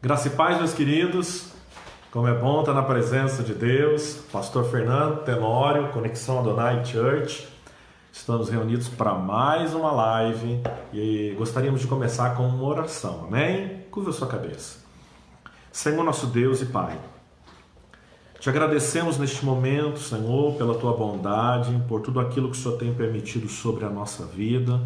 Graça e paz, meus queridos. Como é bom estar na presença de Deus. Pastor Fernando Tenório, Conexão Adonai Church. Estamos reunidos para mais uma live e gostaríamos de começar com uma oração. Amém? Curva a sua cabeça. Senhor nosso Deus e Pai, te agradecemos neste momento, Senhor, pela tua bondade, por tudo aquilo que o Senhor tem permitido sobre a nossa vida,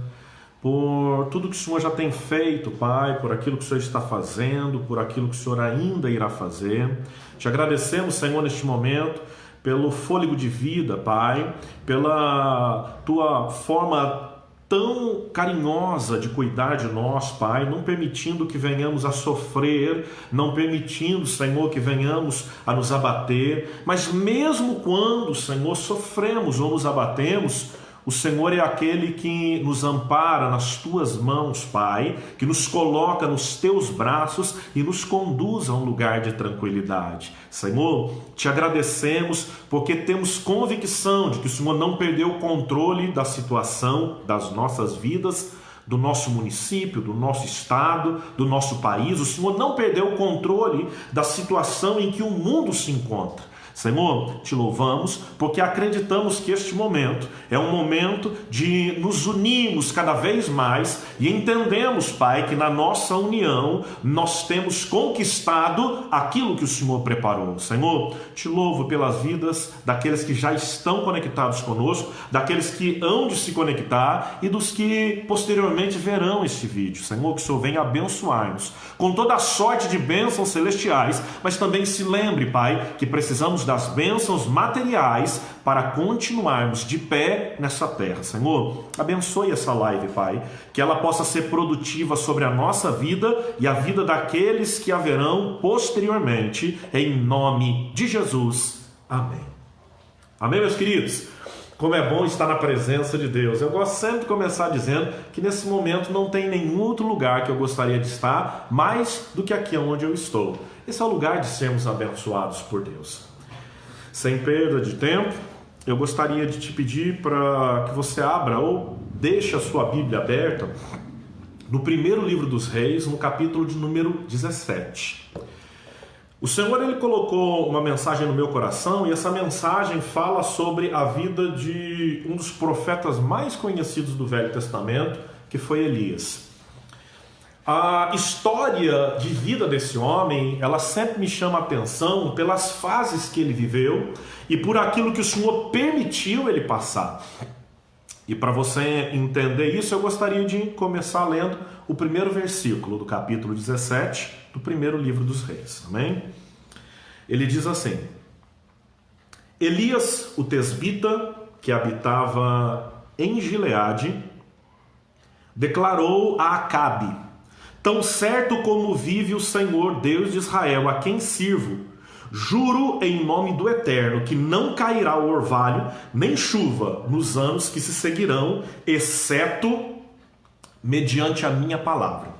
por tudo que o Senhor já tem feito, Pai, por aquilo que o Senhor está fazendo, por aquilo que o Senhor ainda irá fazer. Te agradecemos, Senhor, neste momento, pelo fôlego de vida, Pai, pela tua forma tão carinhosa de cuidar de nós, Pai, não permitindo que venhamos a sofrer, não permitindo, Senhor, que venhamos a nos abater, mas mesmo quando, Senhor, sofremos ou nos abatemos, o Senhor é aquele que nos ampara nas tuas mãos, Pai, que nos coloca nos teus braços e nos conduz a um lugar de tranquilidade. Senhor, te agradecemos porque temos convicção de que o Senhor não perdeu o controle da situação das nossas vidas, do nosso município, do nosso estado, do nosso país. O Senhor não perdeu o controle da situação em que o mundo se encontra. Senhor, te louvamos porque acreditamos que este momento é um momento de nos unirmos cada vez mais e entendemos, Pai, que na nossa união nós temos conquistado aquilo que o Senhor preparou. Senhor, te louvo pelas vidas daqueles que já estão conectados conosco, daqueles que hão de se conectar e dos que posteriormente verão este vídeo. Senhor, que o Senhor venha abençoar-nos com toda a sorte de bênçãos celestiais, mas também se lembre, Pai, que precisamos das bênçãos materiais para continuarmos de pé nessa terra. Senhor, abençoe essa live, Pai, que ela possa ser produtiva sobre a nossa vida e a vida daqueles que haverão posteriormente, em nome de Jesus. Amém. Amém, meus queridos? Como é bom estar na presença de Deus. Eu gosto sempre de começar dizendo que nesse momento não tem nenhum outro lugar que eu gostaria de estar mais do que aqui onde eu estou. Esse é o lugar de sermos abençoados por Deus. Sem perda de tempo, eu gostaria de te pedir para que você abra ou deixe a sua Bíblia aberta no primeiro livro dos Reis, no capítulo de número 17. O Senhor, ele colocou uma mensagem no meu coração e essa mensagem fala sobre a vida de um dos profetas mais conhecidos do Velho Testamento, que foi Elias. A história de vida desse homem, ela sempre me chama a atenção pelas fases que ele viveu e por aquilo que o Senhor permitiu ele passar. E para você entender isso, eu gostaria de começar lendo o primeiro versículo do capítulo 17 do primeiro livro dos Reis. Amém? Ele diz assim: Elias, o tesbita, que habitava em Gileade, declarou a Acabe: tão certo como vive o Senhor Deus de Israel, a quem sirvo, juro em nome do Eterno que não cairá o orvalho nem chuva nos anos que se seguirão, exceto mediante a minha palavra.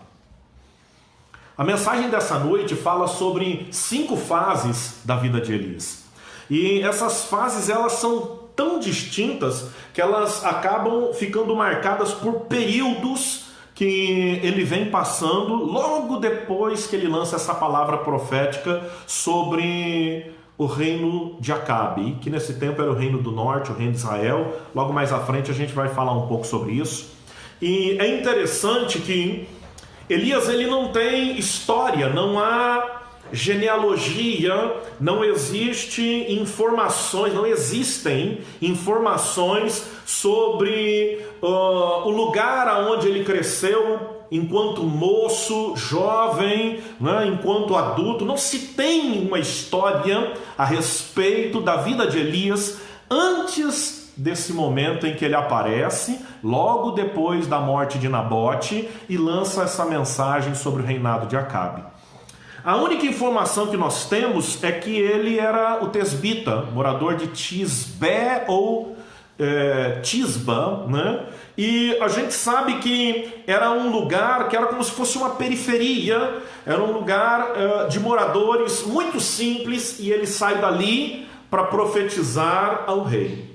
A mensagem dessa noite fala sobre 5 fases da vida de Elias. E essas fases, elas são tão distintas que elas acabam ficando marcadas por períodos que ele vem passando logo depois que ele lança essa palavra profética sobre o reino de Acabe, que nesse tempo era o reino do norte, o reino de Israel. Logo mais à frente a gente vai falar um pouco sobre isso. E é interessante que Elias, ele não tem história, não há genealogia, não existem informações sobre o lugar aonde ele cresceu enquanto moço, jovem, né, enquanto adulto. Não se tem uma história a respeito da vida de Elias antes desse momento em que ele aparece, logo depois da morte de Nabote, e lança essa mensagem sobre o reinado de Acabe. A única informação que nós temos é que ele era o tesbita, morador de Tisbé ou Tisba, né? E a gente sabe que era um lugar que era como se fosse uma periferia, era um lugar de moradores muito simples, e ele sai dali para profetizar ao rei.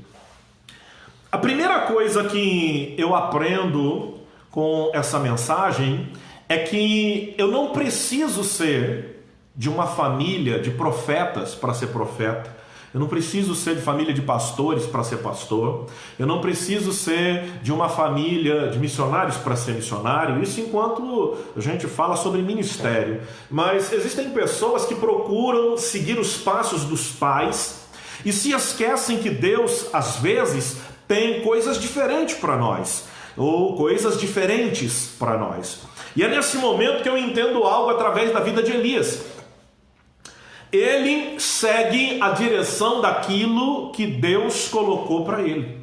A primeira coisa que eu aprendo com essa mensagem é que eu não preciso ser de uma família de profetas para ser profeta. Eu não preciso ser de família de pastores para ser pastor. Eu não preciso ser de uma família de missionários para ser missionário. Isso enquanto a gente fala sobre ministério. Mas existem pessoas que procuram seguir os passos dos pais e se esquecem que Deus, às vezes, tem coisas diferentes para nós, ou coisas diferentes para nós. E é nesse momento que eu entendo algo através da vida de Elias. Ele segue a direção daquilo que Deus colocou para ele.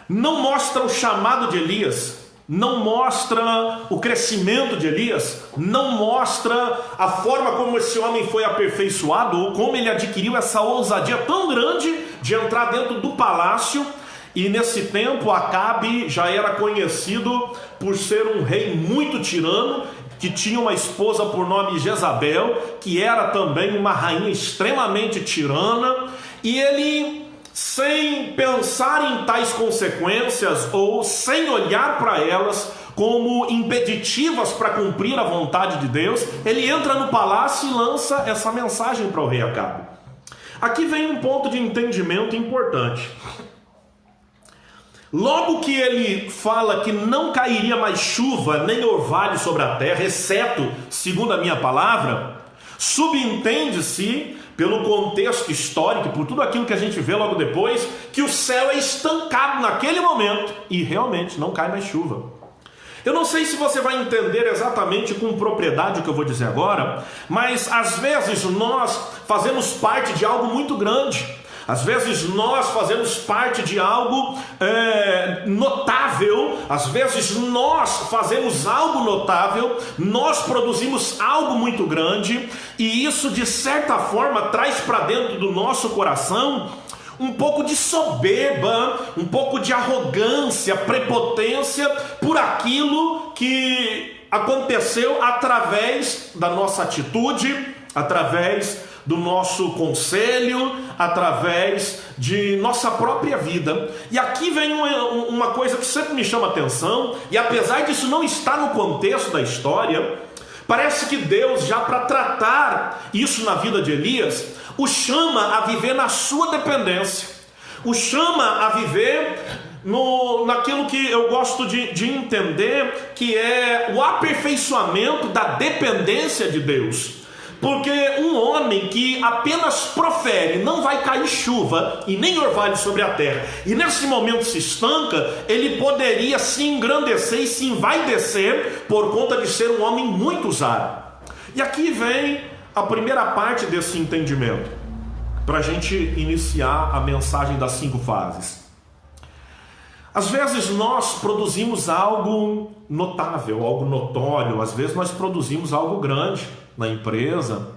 Não mostra o chamado de Elias, não mostra o crescimento de Elias, não mostra a forma como esse homem foi aperfeiçoado, ou como ele adquiriu essa ousadia tão grande de entrar dentro do palácio. E nesse tempo Acabe já era conhecido por ser um rei muito tirano, que tinha uma esposa por nome Jezabel, que era também uma rainha extremamente tirana, e ele, sem pensar em tais consequências, ou sem olhar para elas como impeditivas para cumprir a vontade de Deus, ele entra no palácio e lança essa mensagem para o rei Acabe. Aqui vem um ponto de entendimento importante. Logo que ele fala que não cairia mais chuva nem orvalho sobre a terra, exceto, segundo a minha palavra, subentende-se, pelo contexto histórico, por tudo aquilo que a gente vê logo depois, que o céu é estancado naquele momento e realmente não cai mais chuva. Eu não sei se você vai entender exatamente com propriedade o que eu vou dizer agora, mas às vezes nós fazemos parte de algo muito grande. Às vezes nós fazemos parte de algo notável, às vezes nós fazemos algo notável, nós produzimos algo muito grande, e isso de certa forma traz para dentro do nosso coração um pouco de soberba, um pouco de arrogância, prepotência por aquilo que aconteceu através da nossa atitude, através do nosso conselho, através de nossa própria vida. E aqui vem uma coisa que sempre me chama a atenção, e apesar disso não estar no contexto da história, parece que Deus, já para tratar isso na vida de Elias, o chama a viver na sua dependência, o chama a viver naquilo que eu gosto de entender, que é o aperfeiçoamento da dependência de Deus. Porque um homem que apenas profere, não vai cair chuva e nem orvalho sobre a terra, e nesse momento se estanca, ele poderia se engrandecer e se envaidecer por conta de ser um homem muito usado. E aqui vem a primeira parte desse entendimento, para a gente iniciar a mensagem das 5 fases. Às vezes nós produzimos algo notável, algo notório, às vezes nós produzimos algo grande na empresa,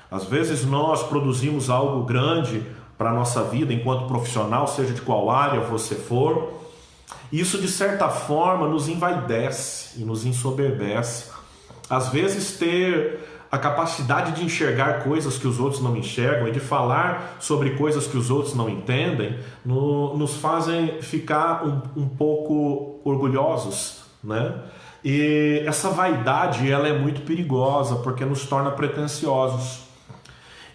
às vezes nós produzimos algo grande para a nossa vida enquanto profissional, seja de qual área você for. Isso de certa forma nos envaidece e nos ensoberbece. Às vezes ter a capacidade de enxergar coisas que os outros não enxergam e de falar sobre coisas que os outros não entendem, nos fazem ficar um pouco orgulhosos, né? E essa vaidade, ela é muito perigosa, porque nos torna pretensiosos.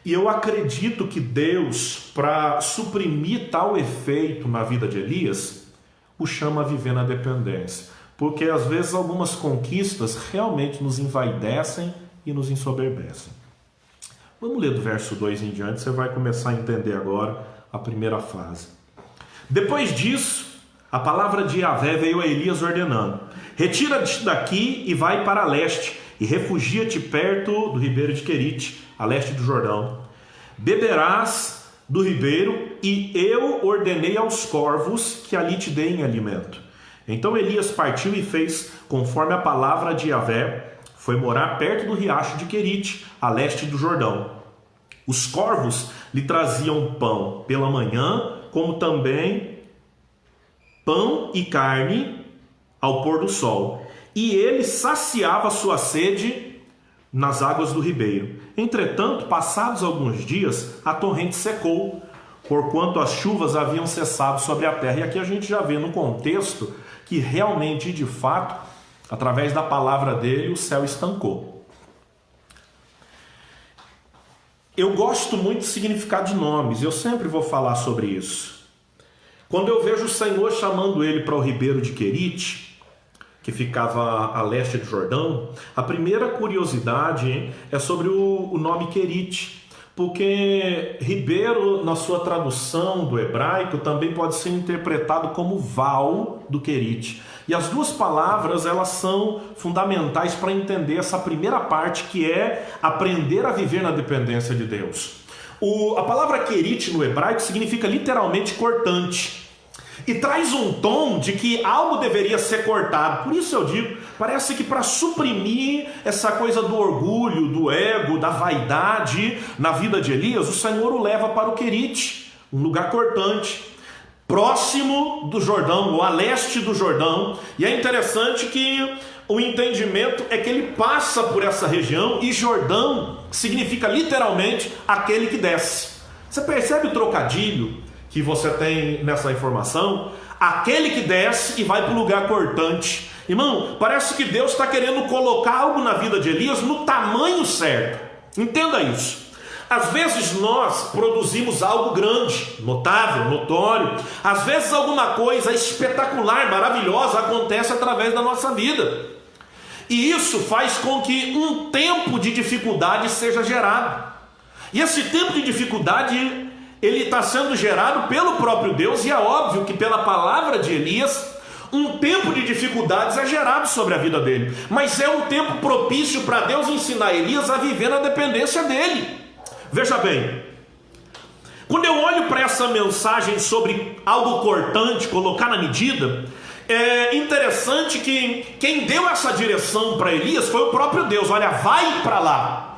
E eu acredito que Deus, para suprimir tal efeito na vida de Elias, o chama a viver na dependência. Porque às vezes algumas conquistas realmente nos envaidecem e nos ensoberbecem. Vamos ler do verso 2 em diante, você vai começar a entender agora a primeira fase. Depois disso, a palavra de Yahvé veio a Elias ordenando: retira-te daqui e vai para leste, e refugia-te perto do ribeiro de Querite, a leste do Jordão. Beberás do ribeiro, e eu ordenei aos corvos que ali te deem alimento. Então Elias partiu e fez conforme a palavra de Yahvé. Foi morar perto do riacho de Querite, a leste do Jordão. Os corvos lhe traziam pão pela manhã, como também pão e carne ao pôr do sol. E ele saciava sua sede nas águas do ribeiro. Entretanto, passados alguns dias, a torrente secou, porquanto as chuvas haviam cessado sobre a terra. E aqui a gente já vê no contexto que realmente, de fato, Através da palavra dele, o céu estancou. Eu gosto muito do significado de nomes, eu sempre vou falar sobre isso. Quando eu vejo o Senhor chamando ele para o ribeiro de Querite, que ficava a leste do Jordão, a primeira curiosidade é sobre o nome Querite. Porque ribeiro, na sua tradução do hebraico, também pode ser interpretado como val do Querite. E as duas palavras, elas são fundamentais para entender essa primeira parte, que é aprender a viver na dependência de Deus. A palavra Querite no hebraico significa literalmente cortante. E traz um tom de que algo deveria ser cortado. Por isso eu digo, parece que para suprimir essa coisa do orgulho, do ego, da vaidade na vida de Elias, o Senhor o leva para o Querite, um lugar cortante, próximo do Jordão, ou a leste do Jordão. E é interessante que o entendimento é que ele passa por essa região, e Jordão significa literalmente aquele que desce. Você percebe o trocadilho que você tem nessa informação? Aquele que desce e vai para o lugar cortante. Irmão, parece que Deus está querendo colocar algo na vida de Elias no tamanho certo. Entenda isso. Às vezes nós produzimos algo grande, notável, notório. Às vezes alguma coisa espetacular, maravilhosa acontece através da nossa vida. E isso faz com que um tempo de dificuldade seja gerado. E esse tempo de dificuldade, ele está sendo gerado pelo próprio Deus, e é óbvio que pela palavra de Elias, um tempo de dificuldades é gerado sobre a vida dele. Mas é um tempo propício para Deus ensinar Elias a viver na dependência dele. Veja bem, quando eu olho para essa mensagem sobre algo cortante, colocar na medida, é interessante que quem deu essa direção para Elias foi o próprio Deus. Olha, vai para lá.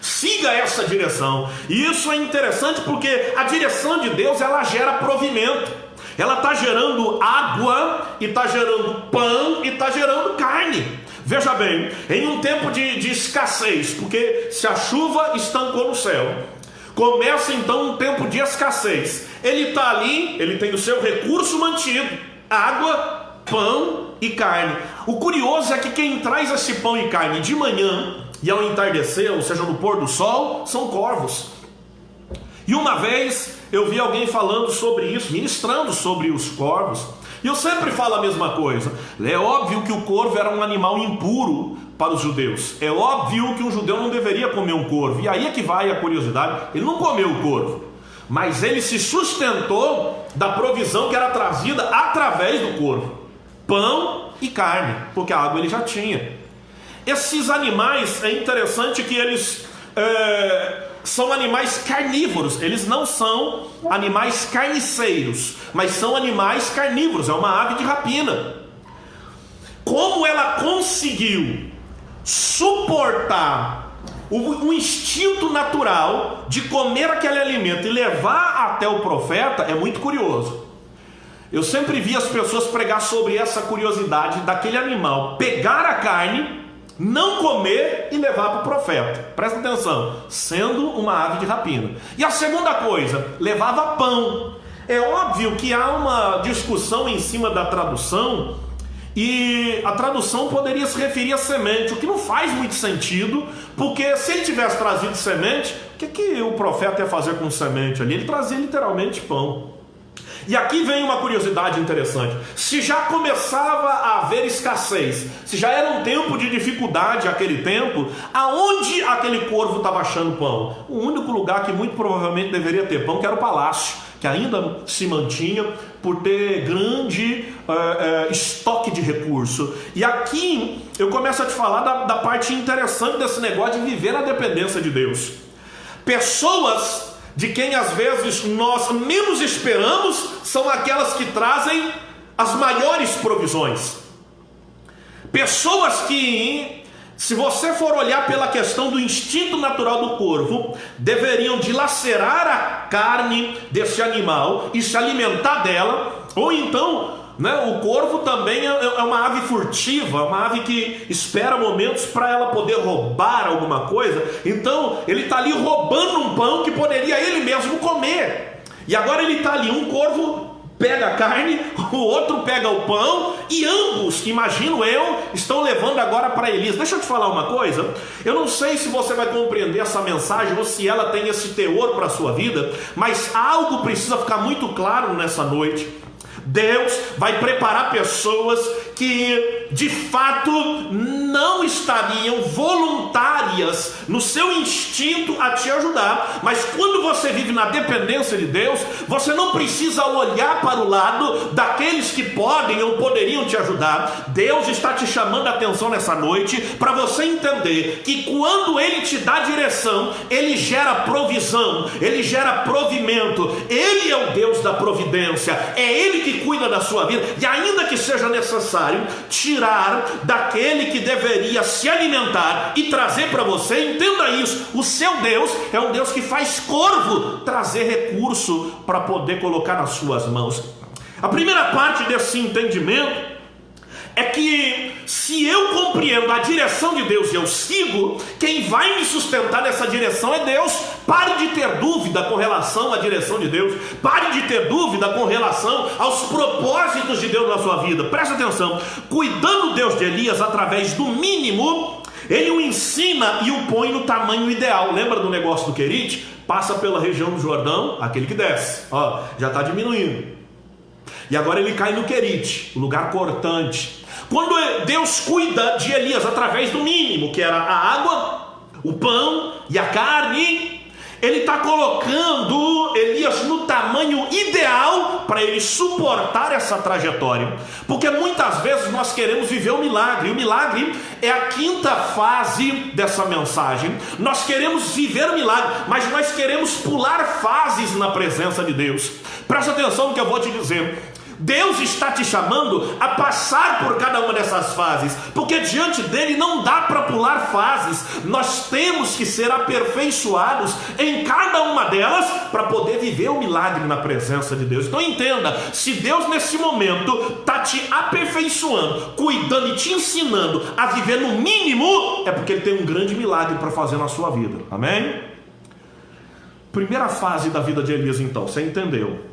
Siga essa direção. E isso é interessante porque a direção de Deus, ela gera provimento. Ela está gerando água, e está gerando pão, e está gerando carne. Veja bem, em um tempo de escassez, porque se a chuva estancou no céu, começa então um tempo de escassez. Ele está ali, ele tem o seu recurso mantido: água, pão e carne. O curioso é que quem traz esse pão e carne de manhã e ao entardecer, ou seja, no pôr do sol, são corvos. E uma vez eu vi alguém falando sobre isso, ministrando sobre os corvos, e eu sempre falo a mesma coisa. É óbvio que o corvo era um animal impuro para os judeus. É óbvio que um judeu não deveria comer um corvo. E aí é que vai a curiosidade: ele não comeu o corvo, mas ele se sustentou da provisão que era trazida através do corvo: pão e carne, porque a água ele já tinha. Esses animais, é interessante que eles são animais carnívoros. Eles não são animais carniceiros, mas são animais carnívoros. É uma ave de rapina. Como ela conseguiu suportar o instinto natural de comer aquele alimento e levar até o profeta é muito curioso. Eu sempre vi as pessoas pregar sobre essa curiosidade daquele animal pegar a carne, não comer e levar para o profeta. Presta atenção, sendo uma ave de rapina. E a segunda coisa, levava pão. É óbvio que há uma discussão em cima da tradução, e a tradução poderia se referir a semente, o que não faz muito sentido, porque se ele tivesse trazido semente, o que o profeta ia fazer com semente ali? Ele trazia literalmente pão. E aqui vem uma curiosidade interessante: se já começava a haver escassez, se já era um tempo de dificuldade aquele tempo, aonde aquele corvo estava achando pão? O único lugar que muito provavelmente deveria ter pão, que era o palácio, que ainda se mantinha por ter grande estoque de recurso. E aqui eu começo a te falar da parte interessante desse negócio de viver na dependência de Deus. Pessoas de quem às vezes nós menos esperamos são aquelas que trazem as maiores provisões. Pessoas que, se você for olhar pela questão do instinto natural do corvo, deveriam dilacerar a carne desse animal e se alimentar dela. Ou então, o corvo também é uma ave furtiva, uma ave que espera momentos para ela poder roubar alguma coisa. Então ele está ali roubando um pão que poderia ele mesmo comer. E agora ele está ali, um corvo pega a carne, o outro pega o pão, e ambos, imagino eu, estão levando agora para Elias. Deixa eu te falar uma coisa, eu não sei se você vai compreender essa mensagem ou se ela tem esse teor para a sua vida, mas algo precisa ficar muito claro nessa noite. Deus vai preparar pessoas que de fato não estariam voluntárias no seu instinto a te ajudar, mas quando você vive na dependência de Deus, você não precisa olhar para o lado daqueles que podem ou poderiam te ajudar. Deus está te chamando a atenção nessa noite para você entender que quando Ele te dá direção, Ele gera provisão, Ele gera provimento. Ele é o Deus da providência, é Ele que cuida da sua vida, e ainda que seja necessário tirar daquele que deveria se alimentar e trazer para você, entenda isso, o seu Deus é um Deus que faz corvo trazer recurso para poder colocar nas suas mãos. A primeira parte desse entendimento é que se eu compreendo a direção de Deus e eu sigo, quem vai me sustentar nessa direção é Deus. Pare de ter dúvida com relação à direção de Deus, pare de ter dúvida com relação aos propósitos de Deus na sua vida. Preste atenção, cuidando Deus de Elias através do mínimo, Ele o ensina e o põe no tamanho ideal. Lembra do negócio do Querite? Passa pela região do Jordão, aquele que desce, ó, já está diminuindo, e agora ele cai no Querite, lugar cortante. Quando Deus cuida de Elias através do mínimo, que era a água, o pão e a carne, Ele está colocando Elias no tamanho ideal para ele suportar essa trajetória. Porque muitas vezes nós queremos viver o milagre, e o milagre é a quinta fase dessa mensagem. Nós queremos viver o milagre, mas nós queremos pular fases na presença de Deus. Presta atenção no que eu vou te dizer. Deus está te chamando a passar por cada uma dessas fases, porque diante dele não dá para pular fases. Nós temos que ser aperfeiçoados em cada uma delas para poder viver o milagre na presença de Deus. Então entenda, se Deus nesse momento está te aperfeiçoando, cuidando e te ensinando a viver no mínimo, é porque Ele tem um grande milagre para fazer na sua vida. Amém? Primeira fase da vida de Elias, então, você entendeu?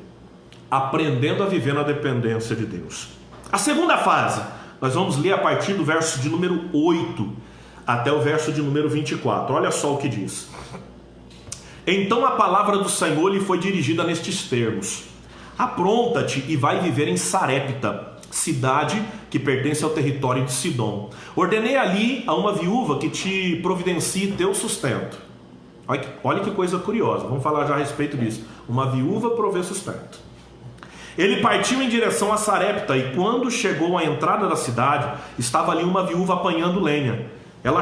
Aprendendo a viver na dependência de Deus. A segunda fase, nós vamos ler a partir do verso de número 8 até o verso de número 24. Olha só o que diz. Então a palavra do Senhor lhe foi dirigida nestes termos: apronta-te e vai viver em Sarepta, cidade que pertence ao território de Sidom. Ordenei ali a uma viúva que te providencie teu sustento. Olha que coisa curiosa, vamos falar já a respeito disso. Uma viúva provê sustento. Ele partiu em direção a Sarepta, e quando chegou à entrada da cidade, estava ali uma viúva apanhando lenha. Ele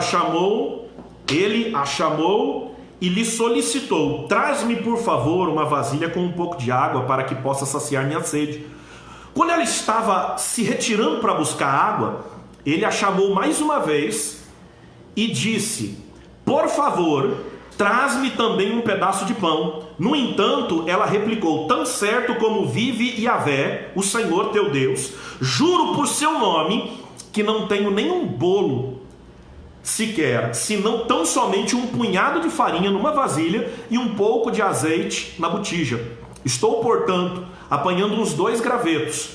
a chamou e lhe solicitou: traz-me por favor uma vasilha com um pouco de água para que possa saciar minha sede. Quando ela estava se retirando para buscar água, ele a chamou mais uma vez e disse: por favor, traz-me também um pedaço de pão. No entanto, ela replicou: tão certo como vive Yahvé, o Senhor teu Deus, juro por seu nome que não tenho nenhum bolo sequer, senão tão somente um punhado de farinha numa vasilha e um pouco de azeite na botija. Estou, portanto, apanhando uns 2 gravetos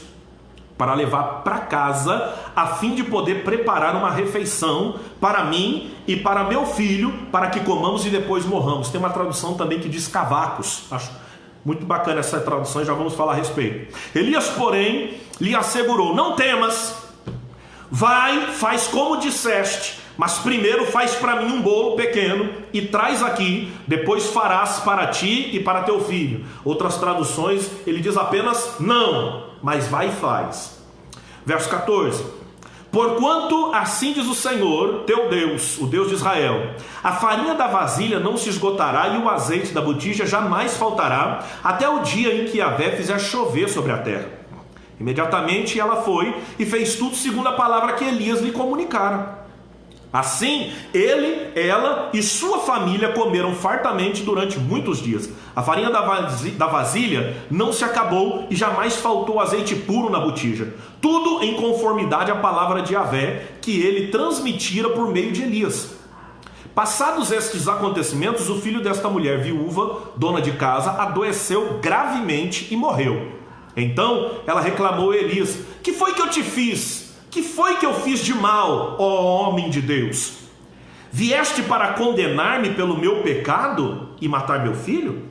para levar para casa, a fim de poder preparar uma refeição para mim e para meu filho, para que comamos e depois morramos. Tem uma tradução também que diz cavacos. Acho muito bacana essa tradução, já vamos falar a respeito. Elias, porém, lhe assegurou: não temas, vai, faz como disseste, mas primeiro faz para mim um bolo pequeno e traz aqui, depois farás para ti e para teu filho. Outras traduções, ele diz apenas não, mas vai e faz. Verso 14: porquanto assim diz o Senhor teu Deus, o Deus de Israel: a farinha da vasilha não se esgotará e o azeite da botija jamais faltará, até o dia em que Yahvé fizer chover sobre a terra. Imediatamente ela foi e fez tudo segundo a palavra que Elias lhe comunicara. Assim, ele, ela e sua família comeram fartamente durante muitos dias. A farinha da vasilha não se acabou e jamais faltou azeite puro na botija. Tudo em conformidade à palavra de Yahvé que ele transmitira por meio de Elias. Passados estes acontecimentos, o filho desta mulher viúva, dona de casa, adoeceu gravemente e morreu. Então ela reclamou a Elias: que foi que eu te fiz? Que foi que eu fiz de mal, ó homem de Deus? Vieste para condenar-me pelo meu pecado e matar meu filho?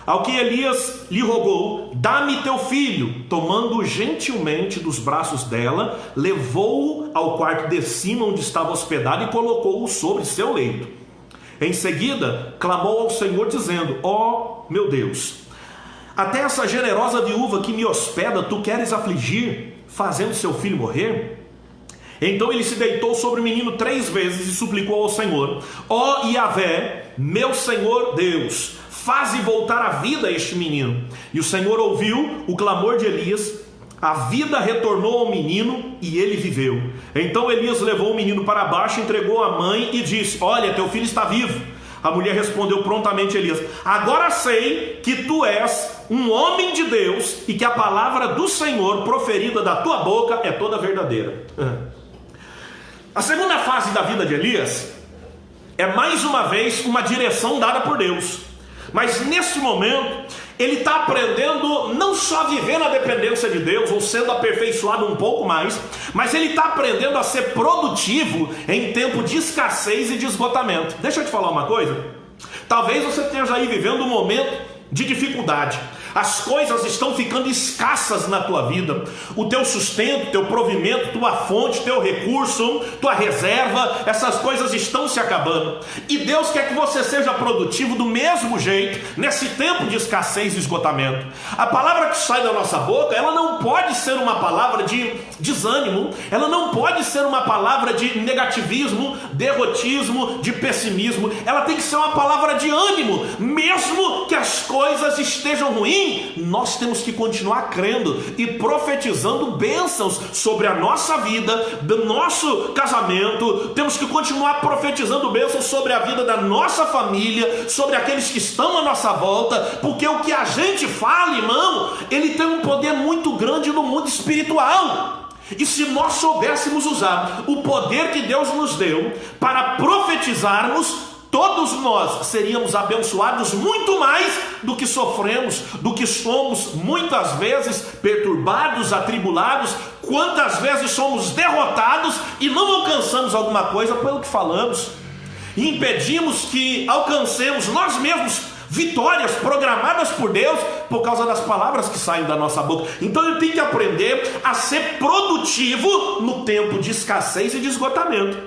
Ao que Elias lhe rogou: dá-me teu filho. Tomando-o gentilmente dos braços dela, levou-o ao quarto de cima onde estava hospedado e colocou-o sobre seu leito. Em seguida clamou ao Senhor dizendo: ó meu Deus, até essa generosa viúva que me hospeda tu queres afligir, fazendo seu filho morrer? Então ele se deitou sobre o menino 3 vezes e suplicou ao Senhor: ó Yahvé, meu Senhor Deus, faze voltar a vida a este menino. E o Senhor ouviu o clamor de Elias, a vida retornou ao menino e ele viveu. Então Elias levou o menino para baixo, entregou à mãe e disse: olha, teu filho está vivo. A mulher respondeu prontamente a Elias: agora sei que tu és um homem de Deus e que a palavra do Senhor proferida da tua boca é toda verdadeira. A segunda fase da vida de Elias é mais uma vez uma direção dada por Deus. Mas nesse momento ele está aprendendo não só a viver na dependência de Deus, ou sendo aperfeiçoado um pouco mais, mas ele está aprendendo a ser produtivo em tempo de escassez e de esgotamento. Deixa eu te falar uma coisa. Talvez você esteja aí vivendo um momento de dificuldade. As coisas estão ficando escassas na tua vida. O teu sustento, teu provimento, tua fonte, teu recurso, tua reserva, essas coisas estão se acabando. E Deus quer que você seja produtivo do mesmo jeito, nesse tempo de escassez e esgotamento. A palavra que sai da nossa boca, ela não pode ser uma palavra de desânimo, ela não pode ser uma palavra de negativismo, derrotismo, de pessimismo. Ela tem que ser uma palavra de ânimo. Mesmo que as coisas estejam ruins, nós temos que continuar crendo e profetizando bênçãos sobre a nossa vida, do nosso casamento. Temos que continuar profetizando bênçãos sobre a vida da nossa família, sobre aqueles que estão à nossa volta, porque o que a gente fala, irmão, ele tem um poder muito grande no mundo espiritual. E se nós soubéssemos usar o poder que Deus nos deu para profetizarmos, todos nós seríamos abençoados muito mais do que sofremos, do que somos muitas vezes perturbados, atribulados, quantas vezes somos derrotados e não alcançamos alguma coisa pelo que falamos, e impedimos que alcancemos nós mesmos vitórias programadas por Deus por causa das palavras que saem da nossa boca. Então ele tem que aprender a ser produtivo no tempo de escassez e de esgotamento.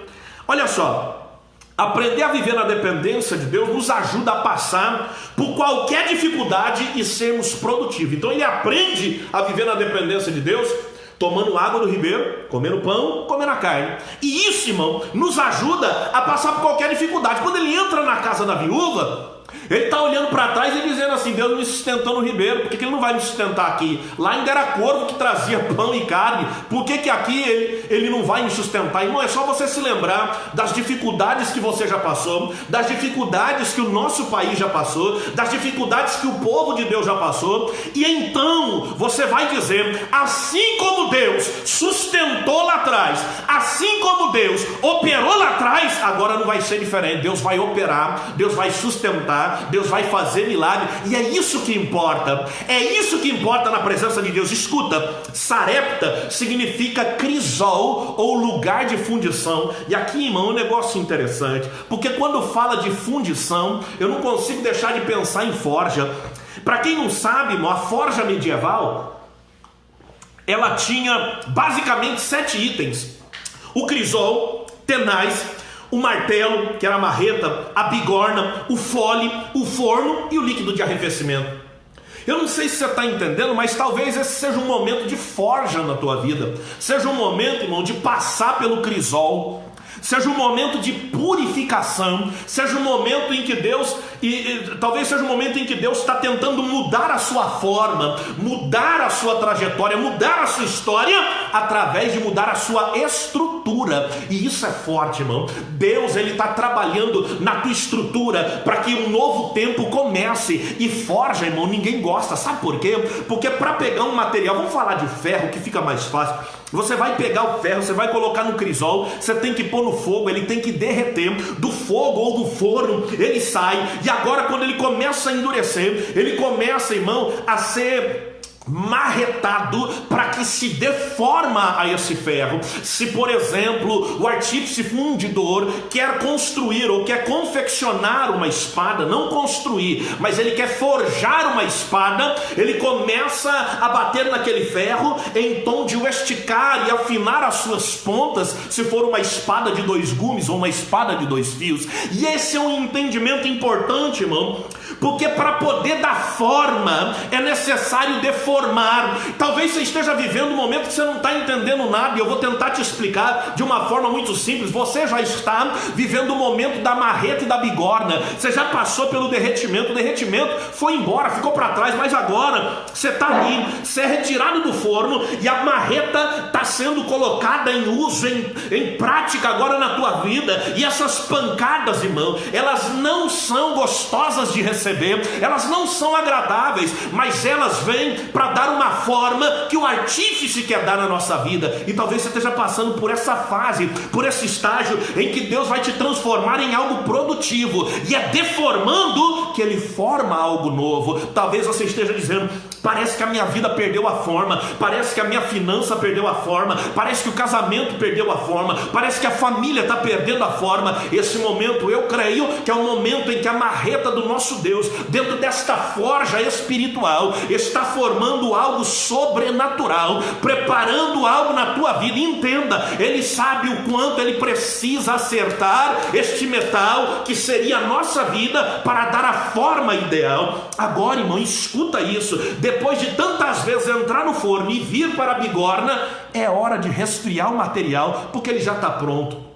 Olha só, aprender a viver na dependência de Deus nos ajuda a passar por qualquer dificuldade e sermos produtivos. Então ele aprende a viver na dependência de Deus tomando água do ribeiro, comendo pão, comendo a carne. E isso, irmão, nos ajuda a passar por qualquer dificuldade. Quando ele entra na casa da viúva, ele está olhando para trás e dizendo assim: Deus me sustentou no ribeiro, por que ele não vai me sustentar aqui? Lá ainda era corvo que trazia pão e carne, por que aqui ele não vai me sustentar? Irmão, é só você se lembrar das dificuldades que você já passou, das dificuldades que o nosso país já passou, das dificuldades que o povo de Deus já passou, e então você vai dizer: assim como Deus sustentou lá atrás, assim como Deus operou lá atrás, agora não vai ser diferente. Deus vai operar, Deus vai sustentar, Deus vai fazer milagre, e é isso que importa. É isso que importa na presença de Deus. Escuta, Sarepta significa crisol, ou lugar de fundição. E aqui, irmão, um negócio interessante, porque quando fala de fundição, eu não consigo deixar de pensar em forja. Para quem não sabe, irmão, a forja medieval, ela tinha basicamente 7 itens: o crisol, tenaz, o martelo, que era a marreta, a bigorna, o fole, o forno e o líquido de arrefecimento. Eu não sei se você está entendendo, mas talvez esse seja um momento de forja na tua vida. Seja um momento, irmão, de passar pelo crisol. Seja um momento de purificação. Seja um momento em que Deus, talvez seja um momento em que Deus está tentando mudar a sua forma, mudar a sua trajetória, mudar a sua história, através de mudar a sua estrutura. E isso é forte, irmão. Deus, ele está trabalhando na tua estrutura para que um novo tempo comece. E forja, irmão, ninguém gosta. Sabe por quê? Porque para pegar um material, vamos falar de ferro, que fica mais fácil. Você vai pegar o ferro, você vai colocar no crisol, você tem que pôr no fogo, ele tem que derreter. Do fogo ou do forno ele sai, e agora quando ele começa a endurecer, ele começa, irmão, a ser marretado para que se dê forma a esse ferro. Se, por exemplo, o artífice fundidor quer construir ou quer confeccionar uma espada, não construir, mas ele quer forjar uma espada, ele começa a bater naquele ferro em tom de o esticar e afinar as suas pontas, se for uma espada de 2 gumes ou uma espada de 2 fios. E esse é um entendimento importante, irmão, porque para poder dar forma é necessário deformar. Talvez você esteja vivendo um momento que você não está entendendo nada, e eu vou tentar te explicar de uma forma muito simples. Você já está vivendo o momento da marreta e da bigorna. Você já passou pelo derretimento, o derretimento foi embora, ficou para trás, mas agora você está ali, você é retirado do forno e a marreta está sendo colocada em uso, em prática agora na tua vida. E essas pancadas, irmão, elas não são gostosas de receber, elas não são agradáveis, mas elas vêm para dar uma forma que o artífice quer dar na nossa vida. E talvez você esteja passando por essa fase, por esse estágio em que Deus vai te transformar em algo produtivo, e é deformando que Ele forma algo novo. Talvez você esteja dizendo: parece que a minha vida perdeu a forma, parece que a minha finança perdeu a forma, parece que o casamento perdeu a forma, parece que a família está perdendo a forma. Esse momento, eu creio que é o momento em que a marreta do nosso Deus, dentro desta forja espiritual, está formando algo sobrenatural, preparando algo na tua vida. Entenda, Ele sabe o quanto Ele precisa acertar este metal, que seria a nossa vida, para dar a forma ideal. Agora, irmão, escuta isso: depois de tantas vezes entrar no forno e vir para a bigorna, é hora de resfriar o material, porque ele já está pronto.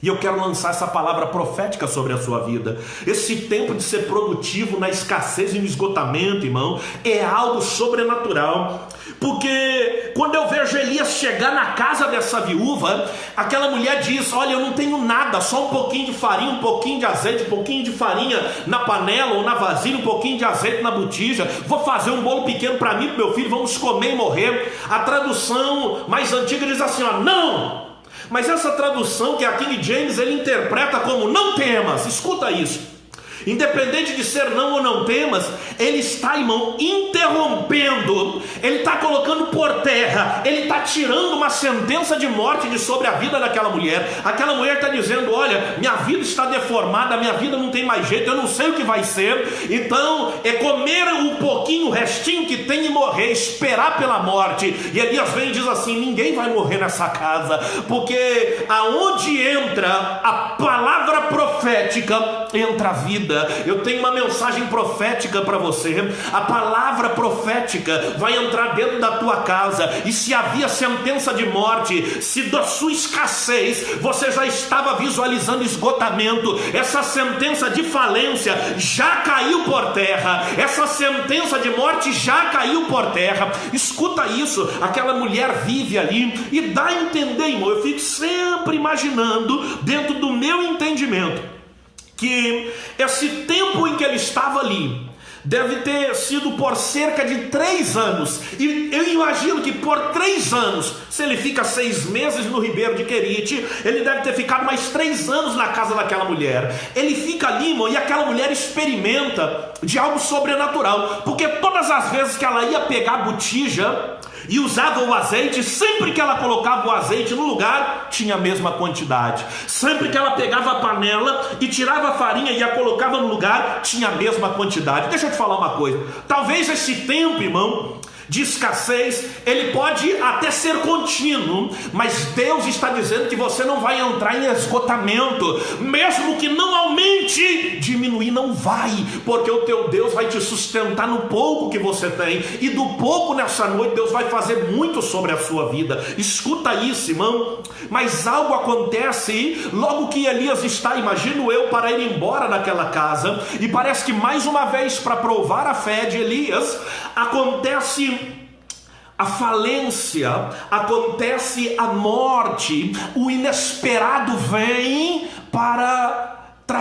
E eu quero lançar essa palavra profética sobre a sua vida. Esse tempo de ser produtivo na escassez e no esgotamento, irmão, é algo sobrenatural. Porque quando eu vejo Elias chegar na casa dessa viúva, aquela mulher diz: olha, eu não tenho nada, só um pouquinho de farinha, um pouquinho de azeite, um pouquinho de farinha na panela ou na vasilha, um pouquinho de azeite na botija. Vou fazer um bolo pequeno para mim e para meu filho, vamos comer e morrer. A tradução mais antiga diz assim, ó: não! Mas essa tradução, que é a King James, ele interpreta como não temas. Escuta isso. Independente de ser não ou não temas, ele está, irmão, interrompendo, ele está colocando por terra, ele está tirando uma sentença de morte de sobre a vida daquela mulher. Aquela mulher está dizendo: olha, minha vida está deformada, minha vida não tem mais jeito, eu não sei o que vai ser. Então é comer um pouquinho, o restinho que tem, e morrer, esperar pela morte. E Elias vem e diz assim: ninguém vai morrer nessa casa, porque aonde entra a palavra profética, entra a vida. Eu tenho uma mensagem profética para você. A palavra profética vai entrar dentro da tua casa. E se havia sentença de morte, se da sua escassez você já estava visualizando esgotamento, essa sentença de falência já caiu por terra, essa sentença de morte já caiu por terra. Escuta isso. Aquela mulher vive ali e dá a entender, irmão, eu fico sempre imaginando, dentro do meu entendimento, que esse tempo em que ele estava ali deve ter sido por cerca de 3 anos. E eu imagino que por 3 anos, se ele fica 6 meses no Ribeiro de Querite, ele deve ter ficado mais 3 anos na casa daquela mulher. Ele fica ali, irmão, e aquela mulher experimenta de algo sobrenatural, porque todas as vezes que ela ia pegar a botija e usava o azeite, sempre que ela colocava o azeite no lugar, tinha a mesma quantidade. Sempre que ela pegava a panela e tirava a farinha e a colocava no lugar, tinha a mesma quantidade. Deixa eu te falar uma coisa: talvez esse tempo, irmão, de escassez, ele pode até ser contínuo, mas Deus está dizendo que você não vai entrar em esgotamento. Mesmo que não aumente, diminuir não vai, porque o teu Deus vai te sustentar no pouco que você tem, e do pouco nessa noite Deus vai fazer muito sobre a sua vida. Escuta isso, irmão. Mas algo acontece logo que Elias está, imagino eu, para ir embora daquela casa, e parece que mais uma vez, para provar a fé de Elias, acontece a falência, acontece a morte. O inesperado vem para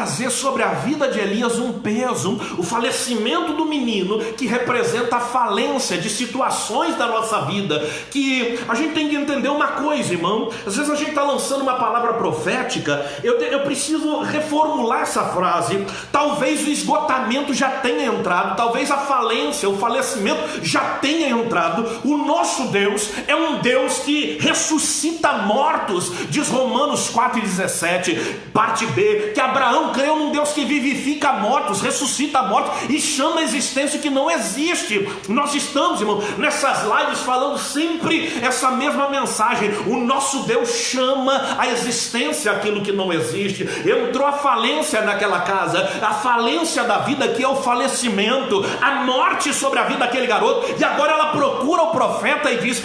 trazer sobre a vida de Elias um peso, o falecimento do menino, que representa a falência de situações da nossa vida, que a gente tem que entender uma coisa, irmão. Às vezes a gente está lançando uma palavra profética, eu preciso reformular essa frase. Talvez o esgotamento já tenha entrado, talvez a falência, o falecimento já tenha entrado. O nosso Deus é um Deus que ressuscita mortos, diz Romanos 4,17, parte B, que Abraão creu num Deus que vivifica mortos, ressuscita mortos e chama a existência que não existe. Nós estamos, irmão, nessas lives falando sempre essa mesma mensagem. O nosso Deus chama a existência aquilo que não existe. Entrou a falência naquela casa, a falência da vida, que é o falecimento, a morte sobre a vida daquele garoto, e agora ela procura o profeta e diz: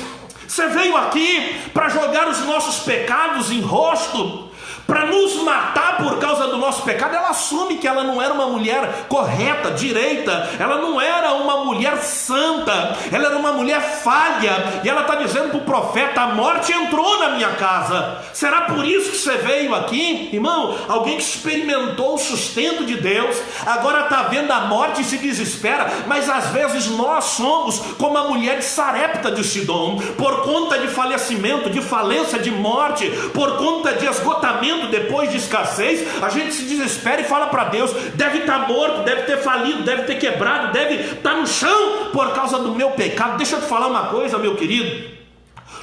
você veio aqui para jogar os nossos pecados em rosto, para nos matar por causa do nosso pecado. Ela assume que ela não era uma mulher correta, direita, ela não era uma mulher santa, ela era uma mulher falha, e ela está dizendo para o profeta: a morte entrou na minha casa. Será por isso que você veio aqui? Irmão, alguém que experimentou o sustento de Deus, agora está vendo a morte e se desespera. Mas às vezes nós somos como a mulher de Sarepta de Sidom, por conta de falecimento, de falência, de morte, por conta de esgotamento, depois de escassez, a gente se desespera e fala para Deus: deve estar morto, deve ter falido, deve ter quebrado, deve estar no chão por causa do meu pecado. Deixa eu te falar uma coisa, meu querido.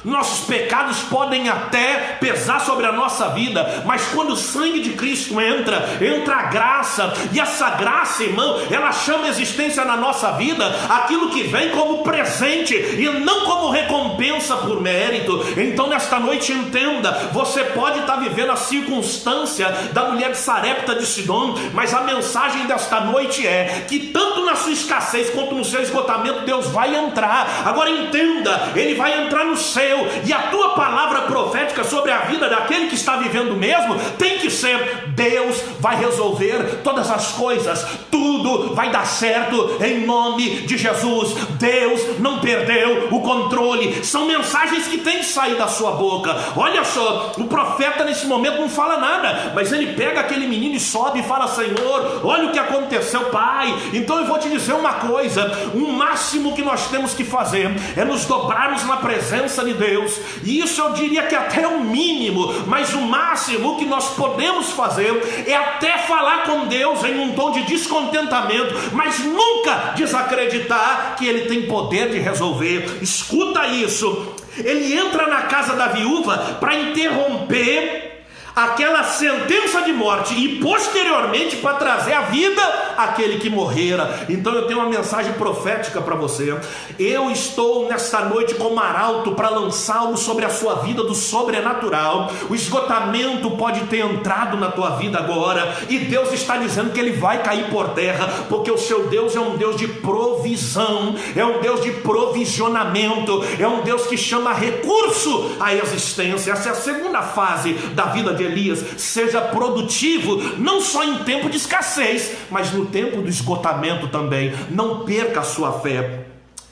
Nossos pecados podem até pesar sobre a nossa vida, mas quando o sangue de Cristo entra a graça, e essa graça, irmão, ela chama a existência na nossa vida aquilo que vem como presente e não como recompensa por mérito. Então nesta noite entenda, você pode estar vivendo a circunstância da mulher de Sarepta de Sidom, mas a mensagem desta noite é que tanto na sua escassez quanto no seu esgotamento, Deus vai entrar. Agora entenda, Ele vai entrar no céu, e a tua palavra profética sobre a vida daquele que está vivendo mesmo tem que ser: Deus vai resolver todas as coisas, tudo vai dar certo em nome de Jesus. Deus não perdeu o controle. São mensagens que tem que sair da sua boca. Olha só, o profeta nesse momento não fala nada, mas ele pega aquele menino e sobe e fala: Senhor, olha o que aconteceu, Pai. Então eu vou te dizer uma coisa: o máximo que nós temos que fazer é nos dobrarmos na presença de Deus, e isso eu diria que até é o mínimo, mas o máximo que nós podemos fazer é até falar com Deus em um tom de descontentamento, mas nunca desacreditar que Ele tem poder de resolver. Escuta isso: ele entra na casa da viúva para interromper aquela sentença de morte e posteriormente para trazer a vida àquele que morrera. Então eu tenho uma mensagem profética para você. Eu estou nesta noite como arauto para lançá-lo sobre a sua vida do sobrenatural. O esgotamento pode ter entrado na tua vida agora, e Deus está dizendo que ele vai cair por terra, porque o seu Deus é um Deus de provisão, é um Deus de provisionamento, é um Deus que chama recurso à existência. Essa é a segunda fase da vida de Elias. Seja produtivo, não só em tempo de escassez, mas no tempo do esgotamento também. Não perca a sua fé.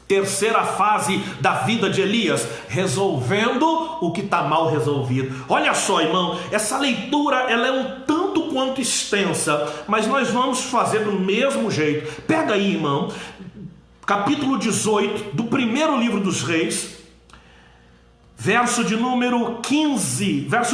Terceira fase da vida de Elias: resolvendo o que está mal resolvido. Olha só, irmão, essa leitura ela é um tanto quanto extensa, mas nós vamos fazer do mesmo jeito. Pega aí, irmão, capítulo 18 do primeiro livro dos Reis, verso de número 15, vamos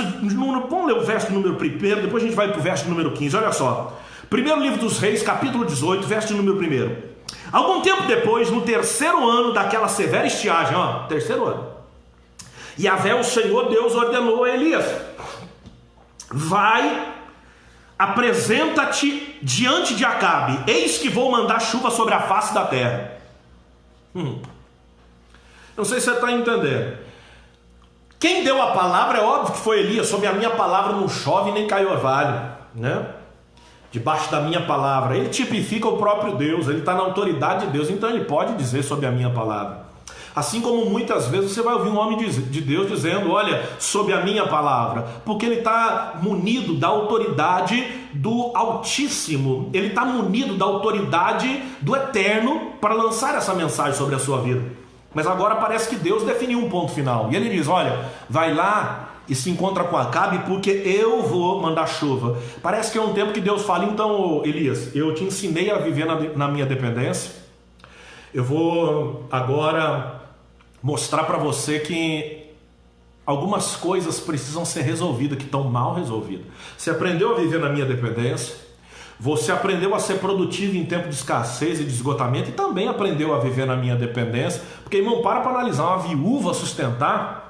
ler o verso de número 1, depois a gente vai para o verso de número 15, olha só. Primeiro livro dos Reis, capítulo 18, verso de número 1. Algum tempo depois, no terceiro ano daquela severa estiagem, terceiro ano, Yahvé, o Senhor Deus, ordenou a Elias: vai, apresenta-te diante de Acabe, eis que vou mandar chuva sobre a face da terra. Não sei se você está entendendo. Quem deu a palavra é óbvio que foi Elias. Sob a minha palavra não chove nem cai orvalho, né? Debaixo da minha palavra. Ele tipifica o próprio Deus, ele está na autoridade de Deus, então ele pode dizer sob a minha palavra. Assim como muitas vezes você vai ouvir um homem de Deus dizendo: olha, sob a minha palavra, porque ele está munido da autoridade do Altíssimo, ele está munido da autoridade do Eterno para lançar essa mensagem sobre a sua vida. Mas agora parece que Deus definiu um ponto final, e ele diz: olha, vai lá e se encontra com Acabe, porque eu vou mandar chuva. Parece que é um tempo que Deus fala: então, Elias, eu te ensinei a viver na minha dependência, eu vou agora mostrar para você que algumas coisas precisam ser resolvidas, que estão mal resolvidas. Você aprendeu a viver na minha dependência, você aprendeu a ser produtivo em tempo de escassez e de esgotamento, e também aprendeu a viver na minha dependência. Porque, irmão, para analisar uma viúva sustentar,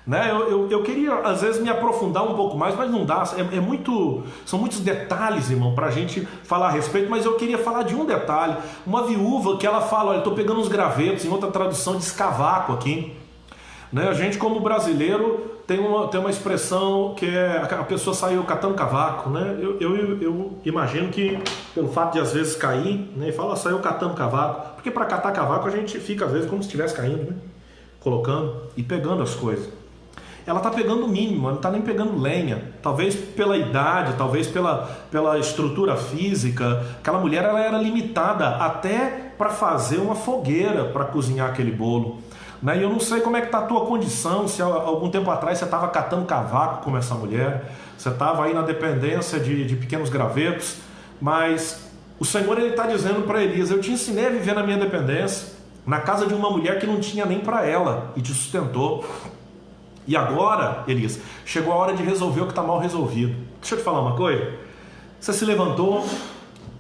né? Eu queria às vezes me aprofundar um pouco mais, mas não dá, são muitos detalhes, irmão, para a gente falar a respeito. Mas eu queria falar de um detalhe. Uma viúva que ela fala: olha, estou pegando uns gravetos, em outra tradução diz cavaco aqui, né? A gente, como brasileiro, tem uma expressão que é: a pessoa saiu catando cavaco, né? Eu imagino que pelo fato de às vezes cair, né, e fala saiu catando cavaco, porque para catar cavaco a gente fica às vezes como se estivesse caindo, né? Colocando e pegando as coisas. Ela está pegando o mínimo, ela não está nem pegando lenha. Talvez pela idade, talvez pela estrutura física. Aquela mulher, ela era limitada até para fazer uma fogueira para cozinhar aquele bolo, né? E eu não sei como é que está a tua condição, se algum tempo atrás você estava catando cavaco como essa mulher, você estava aí na dependência de pequenos gravetos, mas o Senhor está dizendo para Elias: eu te ensinei a viver na minha dependência, na casa de uma mulher que não tinha nem para ela e te sustentou. E agora, Elias, chegou a hora de resolver o que está mal resolvido. Deixa eu te falar uma coisa. Você se levantou,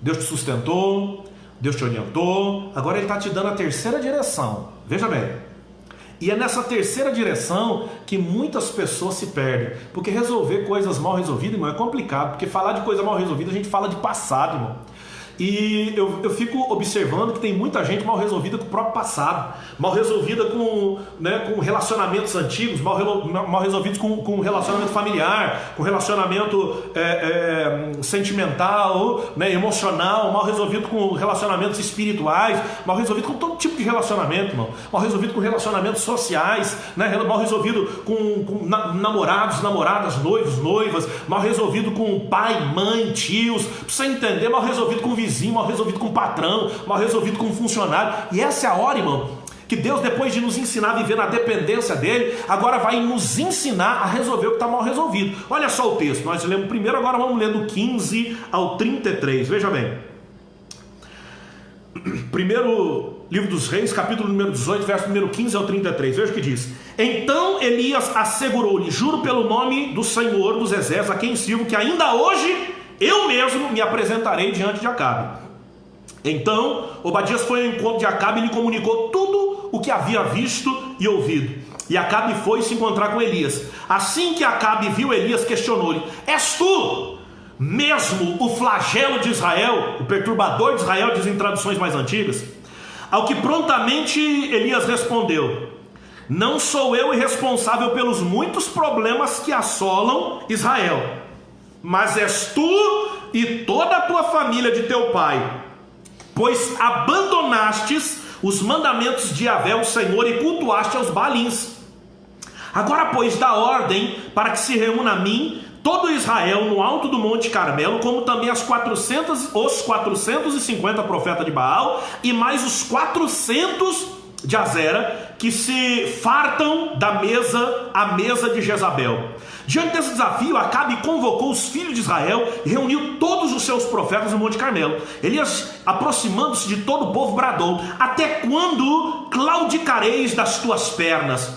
Deus te sustentou, Deus te orientou, agora Ele está te dando a terceira direção. Veja bem. E é nessa terceira direção que muitas pessoas se perdem. Porque resolver coisas mal resolvidas, irmão, é complicado. Porque falar de coisa mal resolvida, a gente fala de passado, irmão. E eu fico observando que tem muita gente mal resolvida com o próprio passado, mal resolvida com relacionamentos antigos, mal resolvidos com relacionamento familiar, com relacionamento sentimental, né, emocional, mal resolvido com relacionamentos espirituais, mal resolvido com todo tipo de relacionamento, irmão. Mal resolvido com relacionamentos sociais, né, mal resolvido com namorados, namoradas, noivos, noivas, mal resolvido com pai, mãe, tios, pra você entender, mal resolvido com vizinho, mal resolvido com o patrão, mal resolvido com o funcionário. E essa é a hora, irmão, que Deus, depois de nos ensinar a viver na dependência dele, agora vai nos ensinar a resolver o que está mal resolvido. Olha só o texto, nós lemos primeiro, agora vamos ler do 15 ao 33, veja bem. Primeiro livro dos Reis, capítulo número 18, verso número 15 ao 33, veja o que diz: então Elias assegurou-lhe: juro pelo nome do Senhor dos Exércitos, a quem sirvo, que ainda hoje eu mesmo me apresentarei diante de Acabe. Então Obadias foi ao encontro de Acabe e lhe comunicou tudo o que havia visto e ouvido. E Acabe foi se encontrar com Elias. Assim que Acabe viu Elias, questionou-lhe: és tu mesmo o flagelo de Israel, o perturbador de Israel, dizem traduções mais antigas? Ao que prontamente Elias respondeu: não sou eu irresponsável pelos muitos problemas que assolam Israel, mas és tu e toda a tua família de teu pai, pois abandonastes os mandamentos de Yahvé, o Senhor, e cultuaste aos Baalins. Agora, pois, dá ordem para que se reúna a mim todo Israel no alto do Monte Carmelo, como também os 450 profetas de Baal e mais os 400 de Azera, que se fartam à mesa de Jezabel. Diante desse desafio, Acabe convocou os filhos de Israel e reuniu todos os seus profetas no Monte Carmelo. Elias, aproximando-se de todo o povo, bradou: até quando claudicareis das tuas pernas?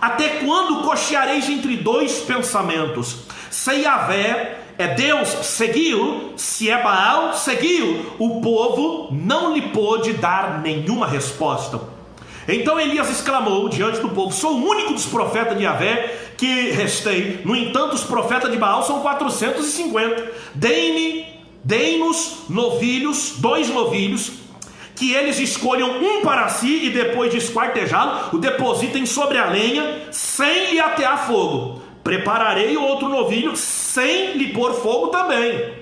Até quando cocheareis entre dois pensamentos? Se Yahvé é Deus, seguiu; se é Baal, seguiu. O povo não lhe pôde dar nenhuma resposta. Então Elias exclamou diante do povo: sou o único dos profetas de Yahvé que restei. No entanto, os profetas de Baal são 450. Deem-nos novilhos, 2 novilhos, que eles escolham um para si, e depois de esquartejá-lo, o depositem sobre a lenha, sem lhe atear fogo. Prepararei outro novilho, sem lhe pôr fogo também.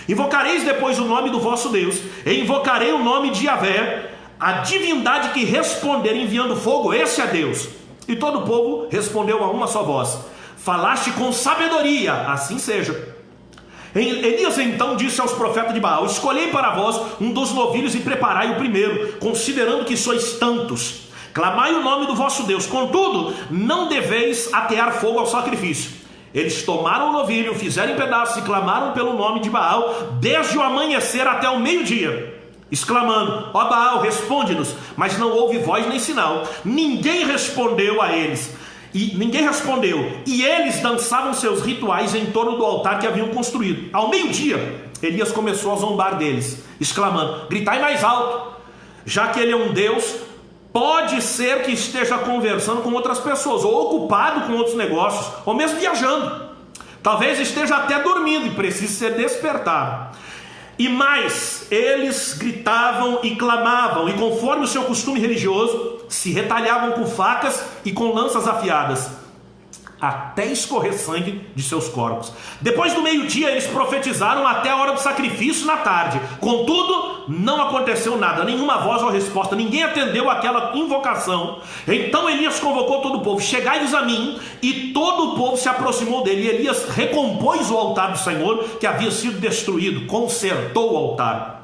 Invocareis depois o nome do vosso Deus, e invocarei o nome de Yahvé, a divindade que responder enviando fogo, esse é Deus. E todo o povo respondeu a uma só voz: falaste com sabedoria, assim seja. Elias então disse aos profetas de Baal: escolhei para vós um dos novilhos e preparai o primeiro, considerando que sois tantos. clamai o nome do vosso Deus, contudo, não deveis atear fogo ao sacrifício. Eles tomaram o novilho, fizeram em pedaços e clamaram pelo nome de Baal, desde o amanhecer até o meio-dia, exclamando: ó Baal, responde-nos. Mas não houve voz nem sinal, ninguém respondeu a eles. E eles dançavam seus rituais em torno do altar que haviam construído. Ao meio-dia, Elias começou a zombar deles, exclamando: gritai mais alto, já que ele é um Deus, pode ser que esteja conversando com outras pessoas, ou ocupado com outros negócios, ou mesmo viajando. Talvez esteja até dormindo e precise ser despertado. E mais, eles gritavam e clamavam, e conforme o seu costume religioso, se retalhavam com facas e com lanças afiadas, até escorrer sangue de seus corpos. Depois do meio-dia, eles profetizaram até a hora do sacrifício na tarde. Contudo, não aconteceu nada, nenhuma voz ou resposta, ninguém atendeu aquela invocação. Então Elias convocou todo o povo: chegai-vos a mim. E todo o povo se aproximou dele. E Elias recompôs o altar do Senhor, que havia sido destruído, consertou o altar.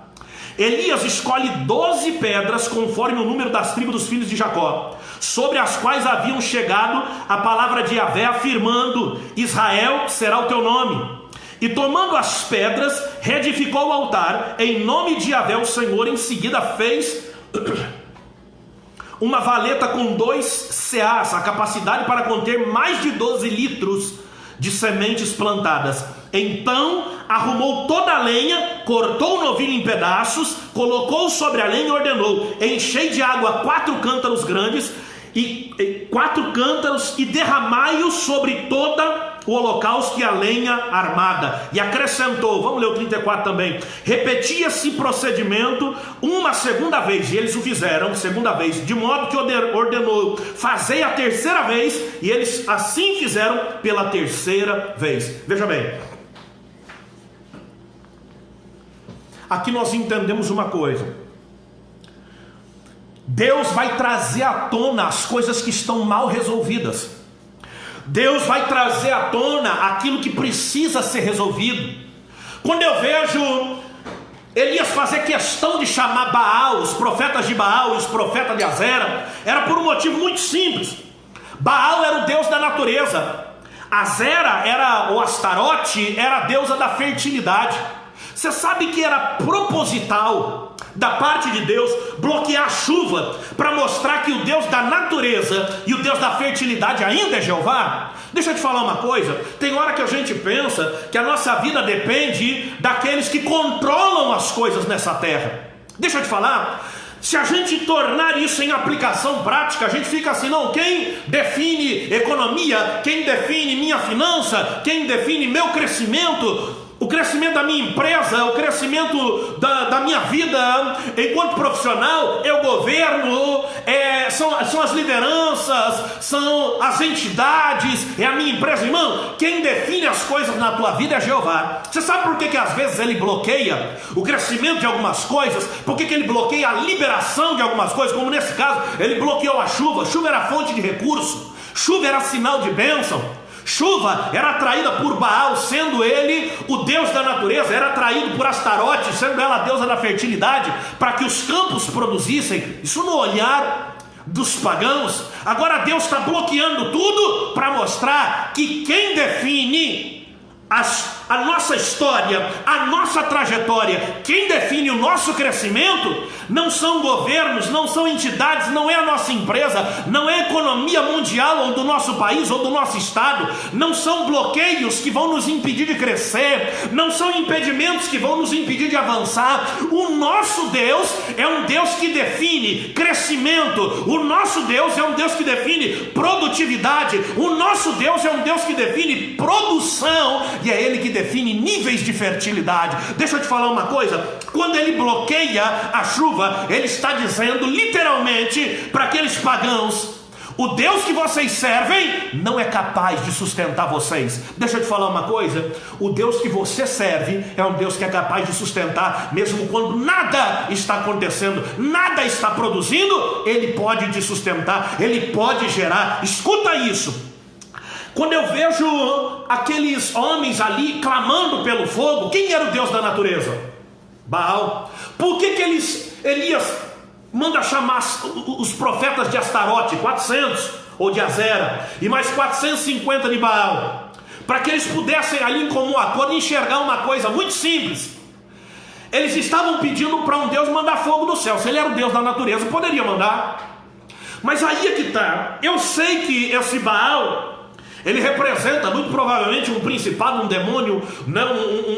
Elias escolhe 12 pedras, conforme o número das tribos dos filhos de Jacó, sobre as quais haviam chegado a palavra de Yahvé, afirmando: Israel será o teu nome. E tomando as pedras, reedificou o altar em nome de Yahvé o Senhor. Em seguida fez uma valeta com 2 seás, a capacidade para conter mais de 12 litros de sementes plantadas. Então arrumou toda a lenha, cortou o novilho em pedaços, colocou sobre a lenha e ordenou: enchei de água 4 cântaros grandes, e 4 cântaros, e derramai-os sobre toda o holocausto e a lenha armada. E acrescentou, vamos ler o 34 também: repetia-se procedimento uma segunda vez, e eles o fizeram segunda vez, de modo que ordenou: fazei a terceira vez, e eles assim fizeram pela terceira vez. Veja bem, aqui nós entendemos uma coisa: Deus vai trazer à tona as coisas que estão mal resolvidas. Deus vai trazer à tona aquilo que precisa ser resolvido. Quando eu vejo Elias fazer questão de chamar Baal, os profetas de Baal e os profetas de Azera, era por um motivo muito simples. Baal era o deus da natureza, Azera ou Astarote era a deusa da fertilidade. Você sabe que era proposital da parte de Deus bloquear a chuva para mostrar que o Deus da natureza e o Deus da fertilidade ainda é Jeová? Deixa eu te falar uma coisa: tem hora que a gente pensa que a nossa vida depende daqueles que controlam as coisas nessa terra. Deixa eu te falar, se a gente tornar isso em aplicação prática, a gente fica assim: não, quem define economia, quem define minha finança, quem define meu crescimento, o crescimento da minha empresa, o crescimento da minha vida enquanto profissional, é o governo, são as lideranças, são as entidades, é a minha empresa. Irmão, quem define as coisas na tua vida é Jeová. Você sabe por que às vezes ele bloqueia o crescimento de algumas coisas? Por que ele bloqueia a liberação de algumas coisas? Como nesse caso, ele bloqueou a chuva. Chuva era fonte de recurso, chuva era sinal de bênção. Chuva era atraída por Baal, sendo ele o deus da natureza, era atraído por Astarote, sendo ela a deusa da fertilidade, para que os campos produzissem. Isso no olhar dos pagãos. Agora Deus está bloqueando tudo para mostrar que quem define a nossa história, a nossa trajetória, quem define o nosso crescimento, não são governos, não são entidades, não é a nossa empresa, não é a economia mundial ou do nosso país ou do nosso estado, não são bloqueios que vão nos impedir de crescer, não são impedimentos que vão nos impedir de avançar. O nosso Deus é um Deus que define crescimento, o nosso Deus é um Deus que define produtividade, o nosso Deus é um Deus que define produção, e é Ele que define níveis de fertilidade. Deixa eu te falar uma coisa: quando Ele bloqueia a chuva, Ele está dizendo literalmente para aqueles pagãos: o Deus que vocês servem não é capaz de sustentar vocês. Deixa eu te falar uma coisa: o Deus que você serve é um Deus que é capaz de sustentar, mesmo quando nada está acontecendo, nada está produzindo, Ele pode te sustentar, Ele pode gerar. Escuta isso. Quando eu vejo aqueles homens ali clamando pelo fogo, quem era o Deus da natureza? Baal. Por que Elias manda chamar os profetas de Astarote, 400, ou de Azera, e mais 450 de Baal, para que eles pudessem ali em comum acordo enxergar uma coisa muito simples. Eles estavam pedindo para um Deus mandar fogo do céu. Se ele era o Deus da natureza, poderia mandar. Mas aí é que está. Eu sei que esse Baal, ele representa muito provavelmente um principado, um demônio, não,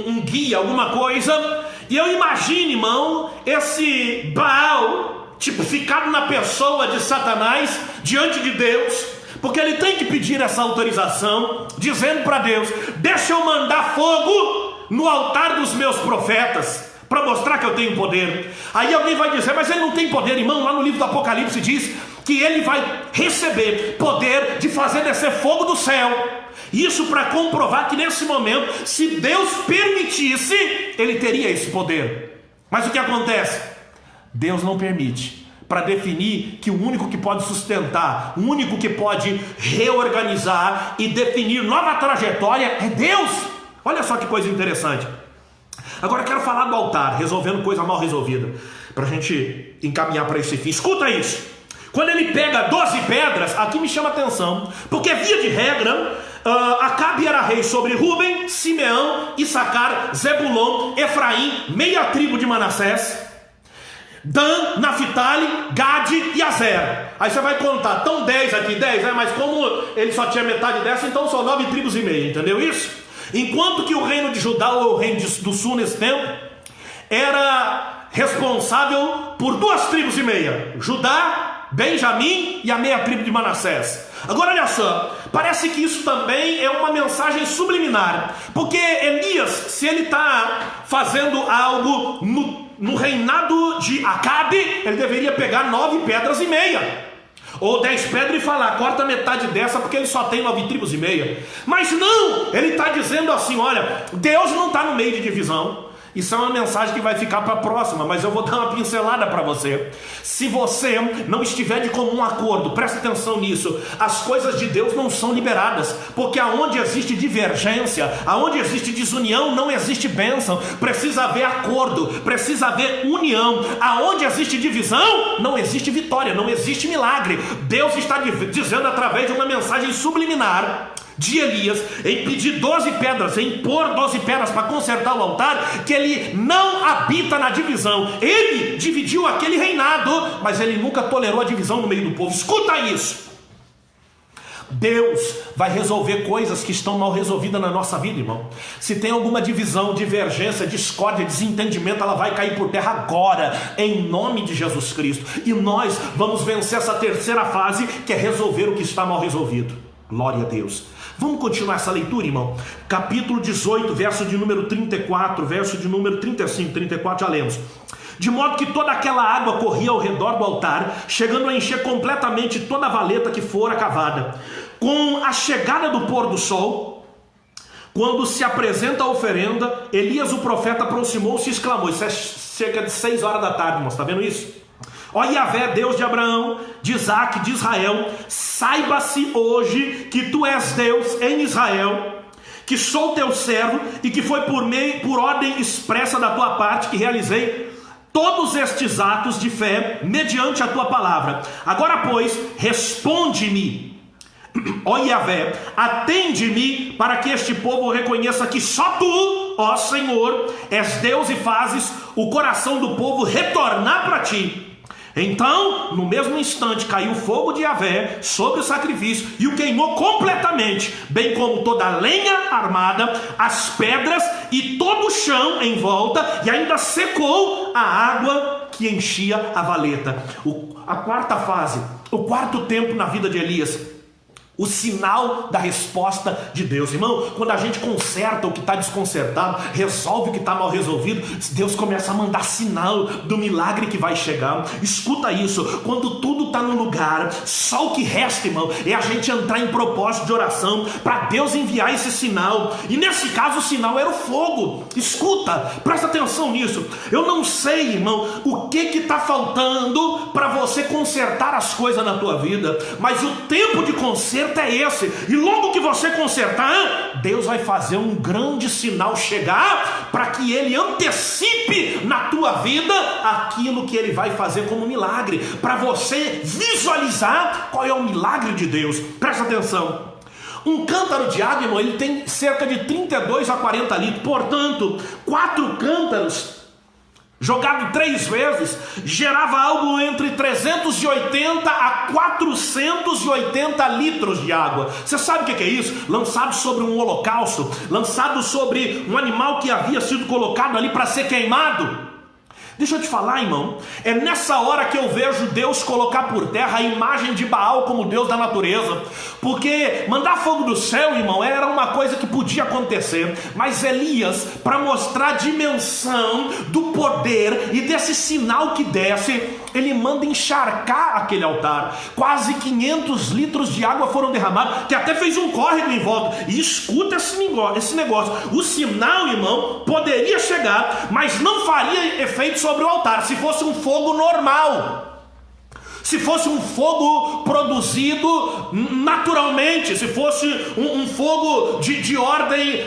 um guia, alguma coisa. E eu imagino, irmão, esse Baal tipificado na pessoa de Satanás diante de Deus, porque ele tem que pedir essa autorização, dizendo para Deus: deixa eu mandar fogo no altar dos meus profetas, para mostrar que eu tenho poder. Aí alguém vai dizer: mas ele não tem poder, irmão. Lá no livro do Apocalipse diz que ele vai receber poder de fazer descer fogo do céu. Isso para comprovar que nesse momento, se Deus permitisse, ele teria esse poder. Mas o que acontece? Deus não permite, para definir que o único que pode sustentar, o único que pode reorganizar e definir nova trajetória é Deus. Olha só que coisa interessante. Agora eu quero falar do altar, resolvendo coisa mal resolvida, para a gente encaminhar para esse fim. Escuta isso. Quando ele pega 12 pedras, aqui me chama a atenção, porque via de regra, Acabe era rei sobre Ruben, Simeão, Issacar, Zebulon, Efraim, meia tribo de Manassés, Dan, Naphtali, Gade e Azer. Aí você vai contar, estão 10 aqui, 10, mas como ele só tinha metade dessa, então são 9 tribos e meia, entendeu isso? Enquanto que o reino de Judá, ou o reino do sul nesse tempo, era responsável por 2 tribos e meia, Judá, Benjamim e a meia tribo de Manassés. Agora olha só, parece que isso também é uma mensagem subliminar, porque Elias, se ele está fazendo algo no reinado de Acabe, ele deveria pegar 9 pedras e meia, ou 10 pedras e falar: corta metade dessa, porque ele só tem 9 tribos e meia. Mas não, ele está dizendo assim: olha, Deus não está no meio de divisão. Isso é uma mensagem que vai ficar para a próxima, mas eu vou dar uma pincelada para você. Se você não estiver de comum acordo, presta atenção nisso, as coisas de Deus não são liberadas, porque aonde existe divergência, aonde existe desunião, não existe bênção. Precisa haver acordo, precisa haver união. Aonde existe divisão, não existe vitória, não existe milagre. Deus está dizendo através de uma mensagem subliminar de Elias, em pedir 12 pedras, em pôr 12 pedras para consertar o altar, que ele não habita na divisão. Ele dividiu aquele reinado, mas ele nunca tolerou a divisão no meio do povo. Escuta isso. Deus vai resolver coisas que estão mal resolvidas na nossa vida, irmão. Se tem alguma divisão, divergência, discórdia, desentendimento, ela vai cair por terra agora, em nome de Jesus Cristo. E nós vamos vencer essa terceira fase, que é resolver o que está mal resolvido. Glória a Deus. Vamos continuar essa leitura, irmão. Capítulo 18, verso de número 34, verso de número 35, 34, já lemos. De modo que toda aquela água corria ao redor do altar, chegando a encher completamente toda a valeta que fora cavada. Com a chegada do pôr do sol, quando se apresenta a oferenda, Elias o profeta aproximou-se e exclamou: isso é cerca de 6 horas da tarde, irmão, está vendo isso? Ó Yahvé, Deus de Abraão, de Isaac, de Israel, saiba-se hoje que tu és Deus em Israel, que sou teu servo e que foi por ordem expressa da tua parte que realizei todos estes atos de fé mediante a tua palavra. Agora, pois, responde-me, ó Yahvé, atende-me para que este povo reconheça que só tu, ó Senhor, és Deus e fazes o coração do povo retornar para ti. Então, no mesmo instante, caiu o fogo de Yahvé sobre o sacrifício e o queimou completamente, bem como toda a lenha armada, as pedras e todo o chão em volta, e ainda secou a água que enchia a valeta. A quarta fase, o quarto tempo na vida de Elias, o sinal da resposta de Deus. Irmão, quando a gente conserta o que está desconcertado, resolve o que está mal resolvido, Deus começa a mandar sinal do milagre que vai chegar. Escuta isso, quando tudo está no lugar, só o que resta, irmão, é a gente entrar em propósito de oração, para Deus enviar esse sinal. E nesse caso o sinal era o fogo. Escuta, presta atenção nisso. Eu não sei, irmão, o que está faltando para você consertar as coisas na tua vida, mas o tempo de conserto conserto é esse. E logo que você consertar, Deus vai fazer um grande sinal chegar, para que Ele antecipe na tua vida aquilo que Ele vai fazer como milagre, para você visualizar qual é o milagre de Deus. Presta atenção. Um cântaro de água, irmão, ele tem cerca de 32 a 40 litros. Portanto, 4 cântaros jogado 3 vezes gerava algo entre 380 a 480 litros de água. Você sabe o que é isso? Lançado sobre um holocausto, lançado sobre um animal que havia sido colocado ali para ser queimado. Deixa eu te falar, irmão, é nessa hora que eu vejo Deus colocar por terra a imagem de Baal como Deus da natureza, porque mandar fogo do céu, irmão, era uma coisa que podia acontecer, mas Elias, para mostrar a dimensão do poder e desse sinal que desce, ele manda encharcar aquele altar. Quase 500 litros de água foram derramados, que até fez um córrego em volta. E escuta esse negócio, o sinal, irmão, poderia chegar, mas não faria efeito sobre o altar se fosse um fogo normal, se fosse um fogo produzido naturalmente, se fosse um fogo de ordem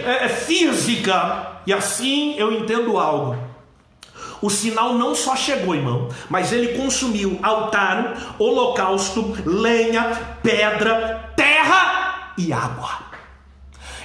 física. E assim eu entendo algo: o sinal não só chegou, irmão, mas ele consumiu altar, holocausto, lenha, pedra, terra e água.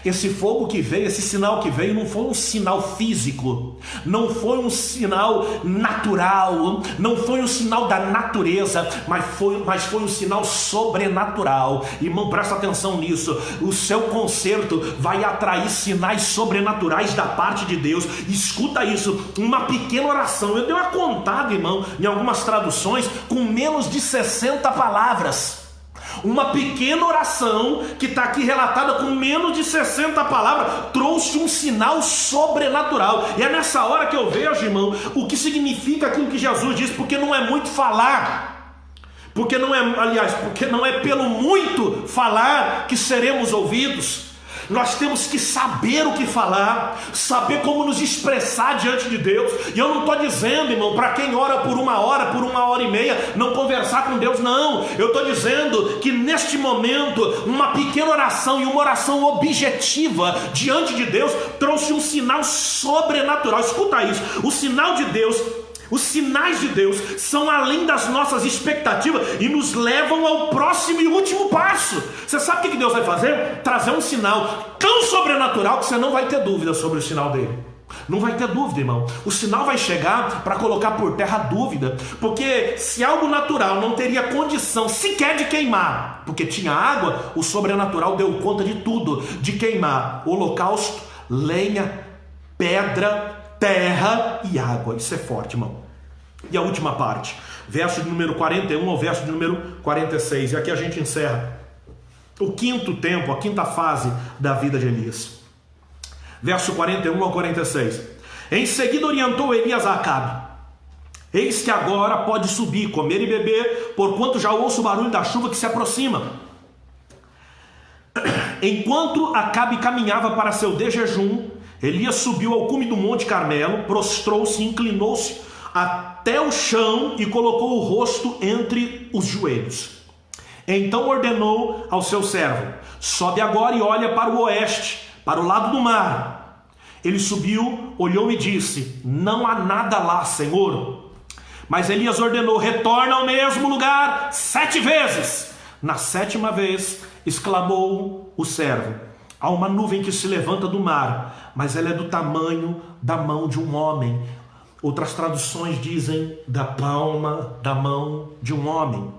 Esse fogo que veio, esse sinal que veio, não foi um sinal físico, não foi um sinal natural, não foi um sinal da natureza, mas foi um sinal sobrenatural. Irmão, presta atenção nisso. O seu concerto vai atrair sinais sobrenaturais da parte de Deus. Escuta isso, uma pequena oração. Eu dei uma contada, irmão, em algumas traduções, com menos de 60 palavras. Uma pequena oração que está aqui relatada com menos de 60 palavras trouxe um sinal sobrenatural. E é nessa hora que eu vejo, irmão, o que significa aquilo que Jesus disse, porque não é muito falar, porque não é pelo muito falar que seremos ouvidos. Nós temos que saber o que falar, saber como nos expressar diante de Deus. E eu não estou dizendo, irmão, para quem ora por 1 hora, por 1h30, não conversar com Deus, não. Eu estou dizendo que neste momento, uma pequena oração e uma oração objetiva diante de Deus trouxe um sinal sobrenatural. Escuta isso, o sinal de Deus, os sinais de Deus são além das nossas expectativas e nos levam ao próximo e último passo. Você sabe o que Deus vai fazer? Trazer um sinal tão sobrenatural que você não vai ter dúvida sobre o sinal dele. Não vai ter dúvida, irmão. O sinal vai chegar para colocar por terra a dúvida, porque se algo natural não teria condição sequer de queimar, porque tinha água, o sobrenatural deu conta de tudo, de queimar holocausto, lenha, pedra, terra e água. Isso é forte, irmão. E a última parte, verso de número 41 ao verso de número 46, e aqui a gente encerra o quinto tempo, a quinta fase da vida de Elias. Verso 41 ao 46. Em seguida orientou Elias a Acabe: eis que agora pode subir, comer e beber, porquanto já ouço o barulho da chuva que se aproxima. Enquanto Acabe caminhava para seu desjejum, Elias subiu ao cume do monte Carmelo, prostrou-se, inclinou-se até o chão e colocou o rosto entre os joelhos. Então ordenou ao seu servo: sobe agora e olha para o oeste, para o lado do mar. Ele subiu, olhou e disse: não há nada lá, Senhor. Mas Elias ordenou: retorna ao mesmo lugar 7 vezes. Na 7ª vez exclamou o servo: há uma nuvem que se levanta do mar, mas ela é do tamanho da mão de um homem. Outras traduções dizem da palma da mão de um homem.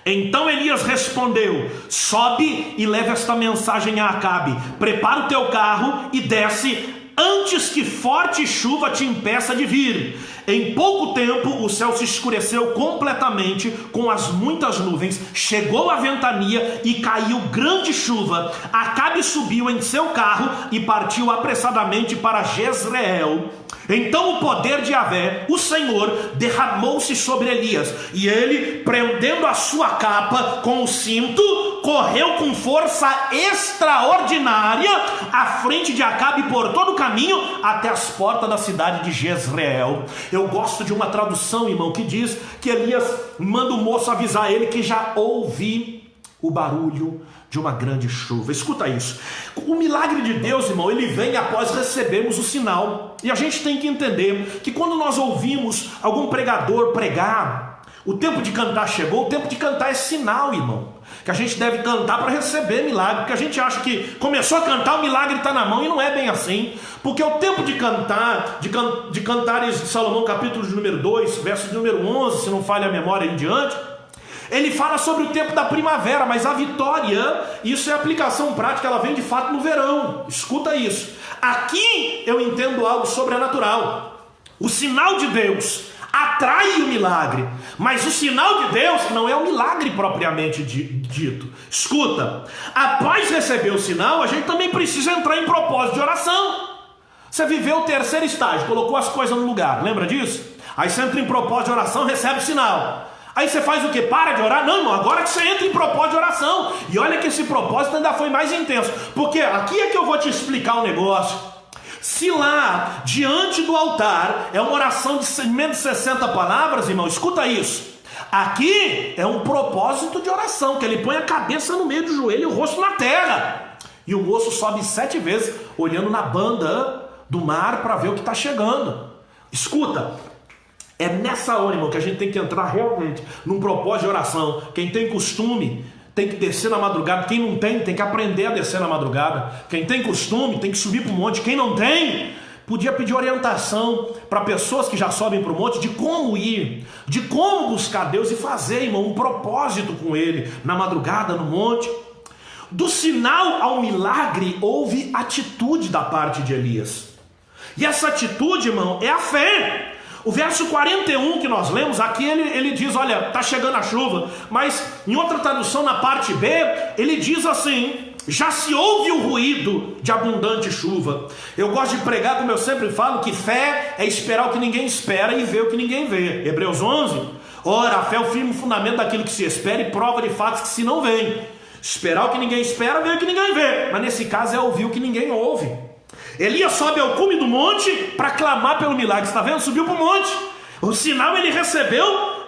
Então Elias respondeu: sobe e leva esta mensagem a Acabe: prepara o teu carro e desce antes que forte chuva te impeça de vir. Em pouco tempo o céu se escureceu completamente com as muitas nuvens, chegou a ventania e caiu grande chuva. Acabe subiu em seu carro e partiu apressadamente para Jezreel. Então o poder de Yahvé, o Senhor, derramou-se sobre Elias, e ele, prendendo a sua capa com o cinto, correu com força extraordinária à frente de Acabe por todo o caminho até as portas da cidade de Jezreel. Eu gosto de uma tradução, irmão, que diz que Elias manda o moço avisar ele que já ouvi o barulho de uma grande chuva. Escuta isso. O milagre de Deus, irmão, ele vem após recebermos o sinal. E a gente tem que entender que quando nós ouvimos algum pregador pregar, o tempo de cantar chegou, o tempo de cantar é sinal, irmão. Que a gente deve cantar para receber milagre, porque a gente acha que começou a cantar, o milagre está na mão, e não é bem assim. Porque o tempo de cantar, de Cantares de Salomão, capítulo de número 2, verso de número 11, se não falha a memória em diante, ele fala sobre o tempo da primavera, mas a vitória, isso é aplicação prática, ela vem de fato no verão. Escuta isso. Aqui eu entendo algo sobrenatural. O sinal de Deus atrai o milagre, mas o sinal de Deus não é o milagre propriamente dito. Escuta, após receber o sinal, a gente também precisa entrar em propósito de oração. Você viveu o terceiro estágio, colocou as coisas no lugar, lembra disso? Aí você entra em propósito de oração, recebe o sinal. Aí você faz o quê? Para de orar? Não, irmão, agora que você entra em propósito de oração. E olha que esse propósito ainda foi mais intenso, porque aqui é que eu vou te explicar um negócio. Se lá, diante do altar, é uma oração de menos de 60 palavras, irmão, escuta isso. Aqui é um propósito de oração, que ele põe a cabeça no meio do joelho e o rosto na terra. E o moço sobe 7 vezes, olhando na banda do mar para ver o que está chegando. Escuta, é nessa hora, irmão, que a gente tem que entrar realmente num propósito de oração. Quem tem costume tem que descer na madrugada. Quem não tem que aprender a descer na madrugada. Quem tem costume tem que subir para o monte. Quem não tem, podia pedir orientação para pessoas que já sobem para o monte de como ir, de como buscar Deus e fazer, irmão, um propósito com Ele na madrugada, no monte. Do sinal ao milagre houve atitude da parte de Elias. E essa atitude, irmão, é a fé. O verso 41 que nós lemos aqui, ele diz, olha, está chegando a chuva. Mas em outra tradução, na parte B, ele diz assim, já se ouve o ruído de abundante chuva. Eu gosto de pregar, como eu sempre falo, que fé é esperar o que ninguém espera e ver o que ninguém vê. Hebreus 11, ora, a fé é o firme fundamento daquilo que se espera e prova de fatos que se não vêem. Esperar o que ninguém espera, ver o que ninguém vê. Mas nesse caso é ouvir o que ninguém ouve. Elias sobe ao cume do monte para clamar pelo milagre. Está vendo? Subiu para o monte. O sinal ele recebeu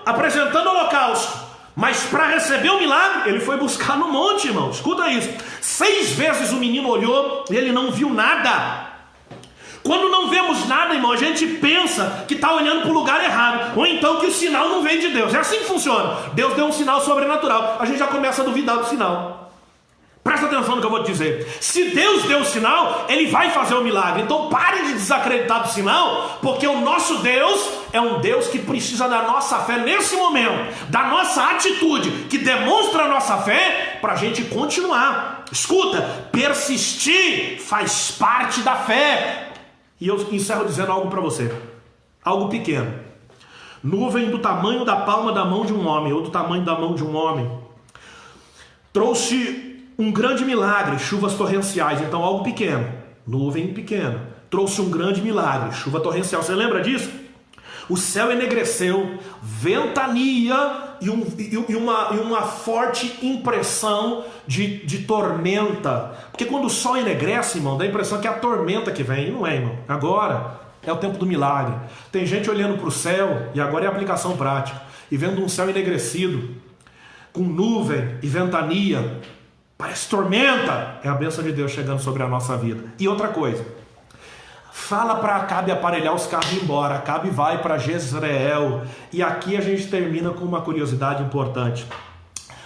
apresentando o holocausto. Mas para receber o milagre, ele foi buscar no monte, irmão. Escuta isso. 6 vezes o menino olhou e ele não viu nada. Quando não vemos nada, irmão, a gente pensa que está olhando para o lugar errado. Ou então que o sinal não vem de Deus. É assim que funciona. Deus deu um sinal sobrenatural. A gente já começa a duvidar do sinal. Presta atenção no que eu vou te dizer. Se Deus deu o sinal, Ele vai fazer o milagre. Então pare de desacreditar do sinal, porque o nosso Deus é um Deus que precisa da nossa fé nesse momento, da nossa atitude, que demonstra a nossa fé para a gente continuar. Escuta, persistir faz parte da fé. E eu encerro dizendo algo para você. Algo pequeno. Nuvem do tamanho da palma da mão de um homem, ou do tamanho da mão de um homem, trouxe um grande milagre, chuvas torrenciais. Então algo pequeno, nuvem pequena, trouxe um grande milagre, chuva torrencial. Você lembra disso? O céu enegreceu, ventania e uma forte impressão de tormenta. Porque quando o sol enegrece, irmão, dá a impressão que é a tormenta que vem. E não é, irmão. Agora é o tempo do milagre. Tem gente olhando para o céu, e agora é a aplicação prática, e vendo um céu enegrecido, com nuvem e ventania. Parece tormenta. É a bênção de Deus chegando sobre a nossa vida. E outra coisa, fala para Acabe aparelhar os carros e ir embora. Acabe vai para Jezreel. E aqui a gente termina com uma curiosidade importante.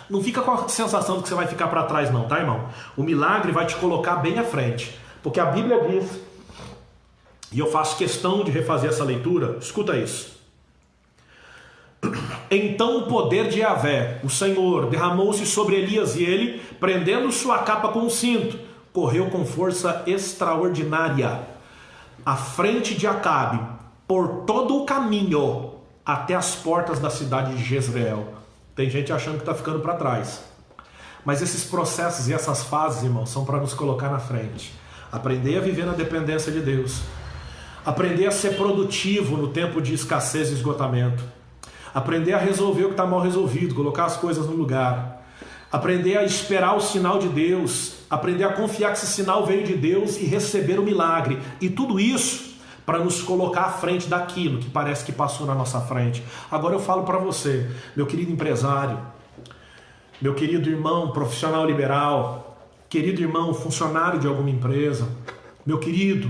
Não fica com a sensação de que você vai ficar para trás não, tá, irmão? O milagre vai te colocar bem à frente. Porque a Bíblia diz, e eu faço questão de refazer essa leitura, escuta isso. Então o poder de Yahvé, o Senhor, derramou-se sobre Elias e ele, prendendo sua capa com um cinto, correu com força extraordinária à frente de Acabe, por todo o caminho até as portas da cidade de Jezreel. Tem gente achando que está ficando para trás. Mas esses processos e essas fases, irmãos, são para nos colocar na frente. Aprender a viver na dependência de Deus. Aprender a ser produtivo no tempo de escassez e esgotamento. Aprender a resolver o que está mal resolvido, colocar as coisas no lugar. Aprender a esperar o sinal de Deus. Aprender a confiar que esse sinal veio de Deus e receber o milagre. E tudo isso para nos colocar à frente daquilo que parece que passou na nossa frente. Agora eu falo para você, meu querido empresário, meu querido irmão profissional liberal, querido irmão funcionário de alguma empresa, meu querido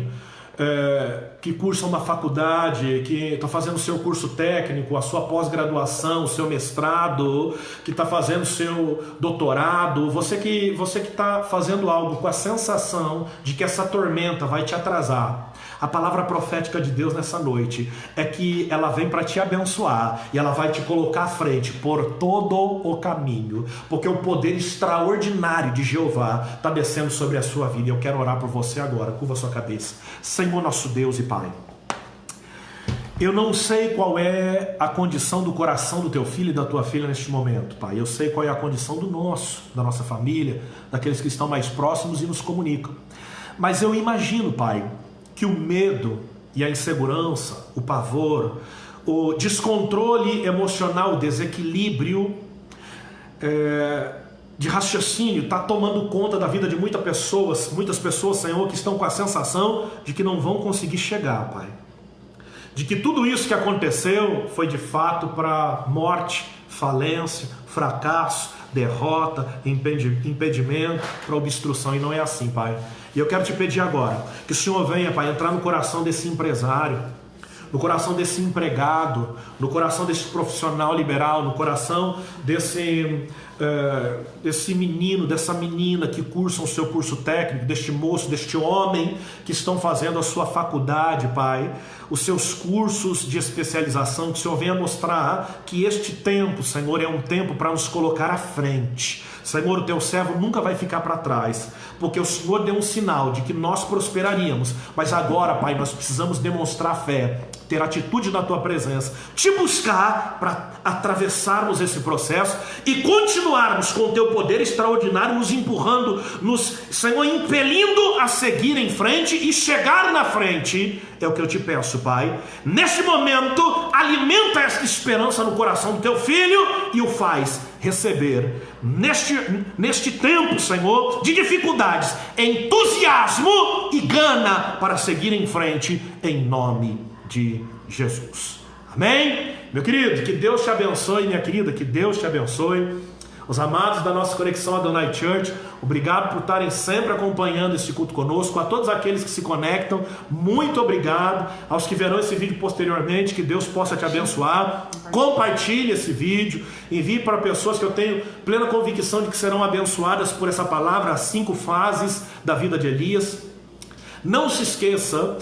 que cursa uma faculdade, que está fazendo o seu curso técnico, a sua pós-graduação, o seu mestrado, que está fazendo o seu doutorado, você que está fazendo algo com a sensação de que essa tormenta vai te atrasar. A palavra profética de Deus nessa noite é que ela vem para te abençoar e ela vai te colocar à frente por todo o caminho, porque o poder extraordinário de Jeová está descendo sobre a sua vida. Eu quero orar por você agora. Curva a sua cabeça. Senhor nosso Deus e Pai, eu não sei qual é a condição do coração do teu filho e da tua filha neste momento, Pai. Eu sei qual é a condição da nossa família, daqueles que estão mais próximos e nos comunicam. Mas eu imagino, Pai, que o medo e a insegurança, o pavor, o descontrole emocional, o desequilíbrio de raciocínio está tomando conta da vida de muitas pessoas, Senhor, que estão com a sensação de que não vão conseguir chegar, Pai. De que tudo isso que aconteceu foi de fato para morte, falência, fracasso, derrota, impedimento, para obstrução, e não é assim, Pai. E eu quero te pedir agora que o Senhor venha, Pai, entrar no coração desse empresário, no coração desse empregado, no coração desse profissional liberal, no coração desse menino, dessa menina que cursam o seu curso técnico, deste moço, deste homem que estão fazendo a sua faculdade, Pai, os seus cursos de especialização, que o Senhor venha mostrar que este tempo, Senhor, é um tempo para nos colocar à frente. Senhor, o teu servo nunca vai ficar para trás, porque o Senhor deu um sinal de que nós prosperaríamos, mas agora, Pai, nós precisamos demonstrar fé, ter atitude na tua presença, te buscar para atravessarmos esse processo e continuarmos com o teu poder extraordinário, nos empurrando, Senhor, impelindo a seguir em frente e chegar na frente. É o que eu te peço, Pai. Neste momento, alimenta essa esperança no coração do teu filho e o faz receber neste tempo, Senhor, de dificuldades, entusiasmo e gana para seguir em frente, em nome de Jesus. Amém? Meu querido, que Deus te abençoe, minha querida, que Deus te abençoe. Os amados da nossa Conexão Adonai Church, obrigado por estarem sempre acompanhando esse culto conosco. A todos aqueles que se conectam, muito obrigado. Aos que verão esse vídeo posteriormente, que Deus possa te abençoar. Compartilhe esse vídeo, envie para pessoas que eu tenho plena convicção de que serão abençoadas por essa palavra, as 5 fases da vida de Elias. Não se esqueça,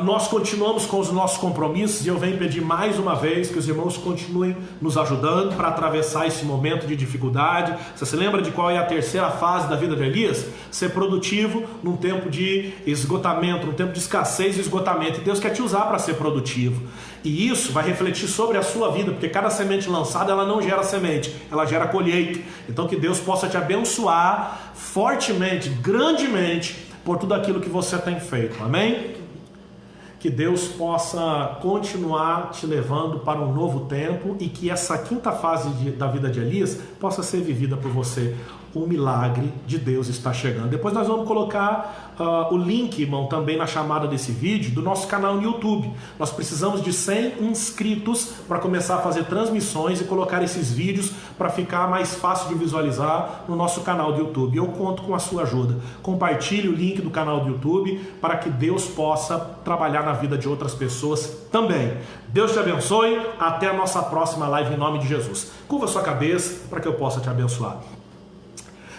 nós continuamos com os nossos compromissos e eu venho pedir mais uma vez que os irmãos continuem nos ajudando para atravessar esse momento de dificuldade. Você se lembra de qual é a terceira fase da vida de Elias? Ser produtivo num tempo de esgotamento, num tempo de escassez e esgotamento. E Deus quer te usar para ser produtivo. E isso vai refletir sobre a sua vida, porque cada semente lançada, ela não gera semente, ela gera colheita. Então que Deus possa te abençoar fortemente, grandemente, por tudo aquilo que você tem feito. Amém? Que Deus possa continuar te levando para um novo tempo e que essa 5ª fase da vida de Elias possa ser vivida por você. O milagre de Deus está chegando. Depois nós vamos colocar o link, irmão, também na chamada desse vídeo, do nosso canal no YouTube. Nós precisamos de 100 inscritos para começar a fazer transmissões e colocar esses vídeos para ficar mais fácil de visualizar no nosso canal do YouTube. Eu conto com a sua ajuda. Compartilhe o link do canal do YouTube para que Deus possa trabalhar na vida de outras pessoas também. Deus te abençoe. Até a nossa próxima live em nome de Jesus. Curva a sua cabeça para que eu possa te abençoar.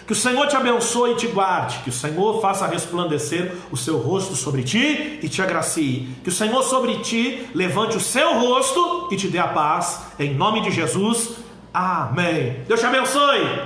Que o Senhor te abençoe e te guarde. Que o Senhor faça resplandecer o seu rosto sobre ti e te agracie. Que o Senhor sobre ti levante o seu rosto e te dê a paz. Em nome de Jesus. Amém. Deus te abençoe.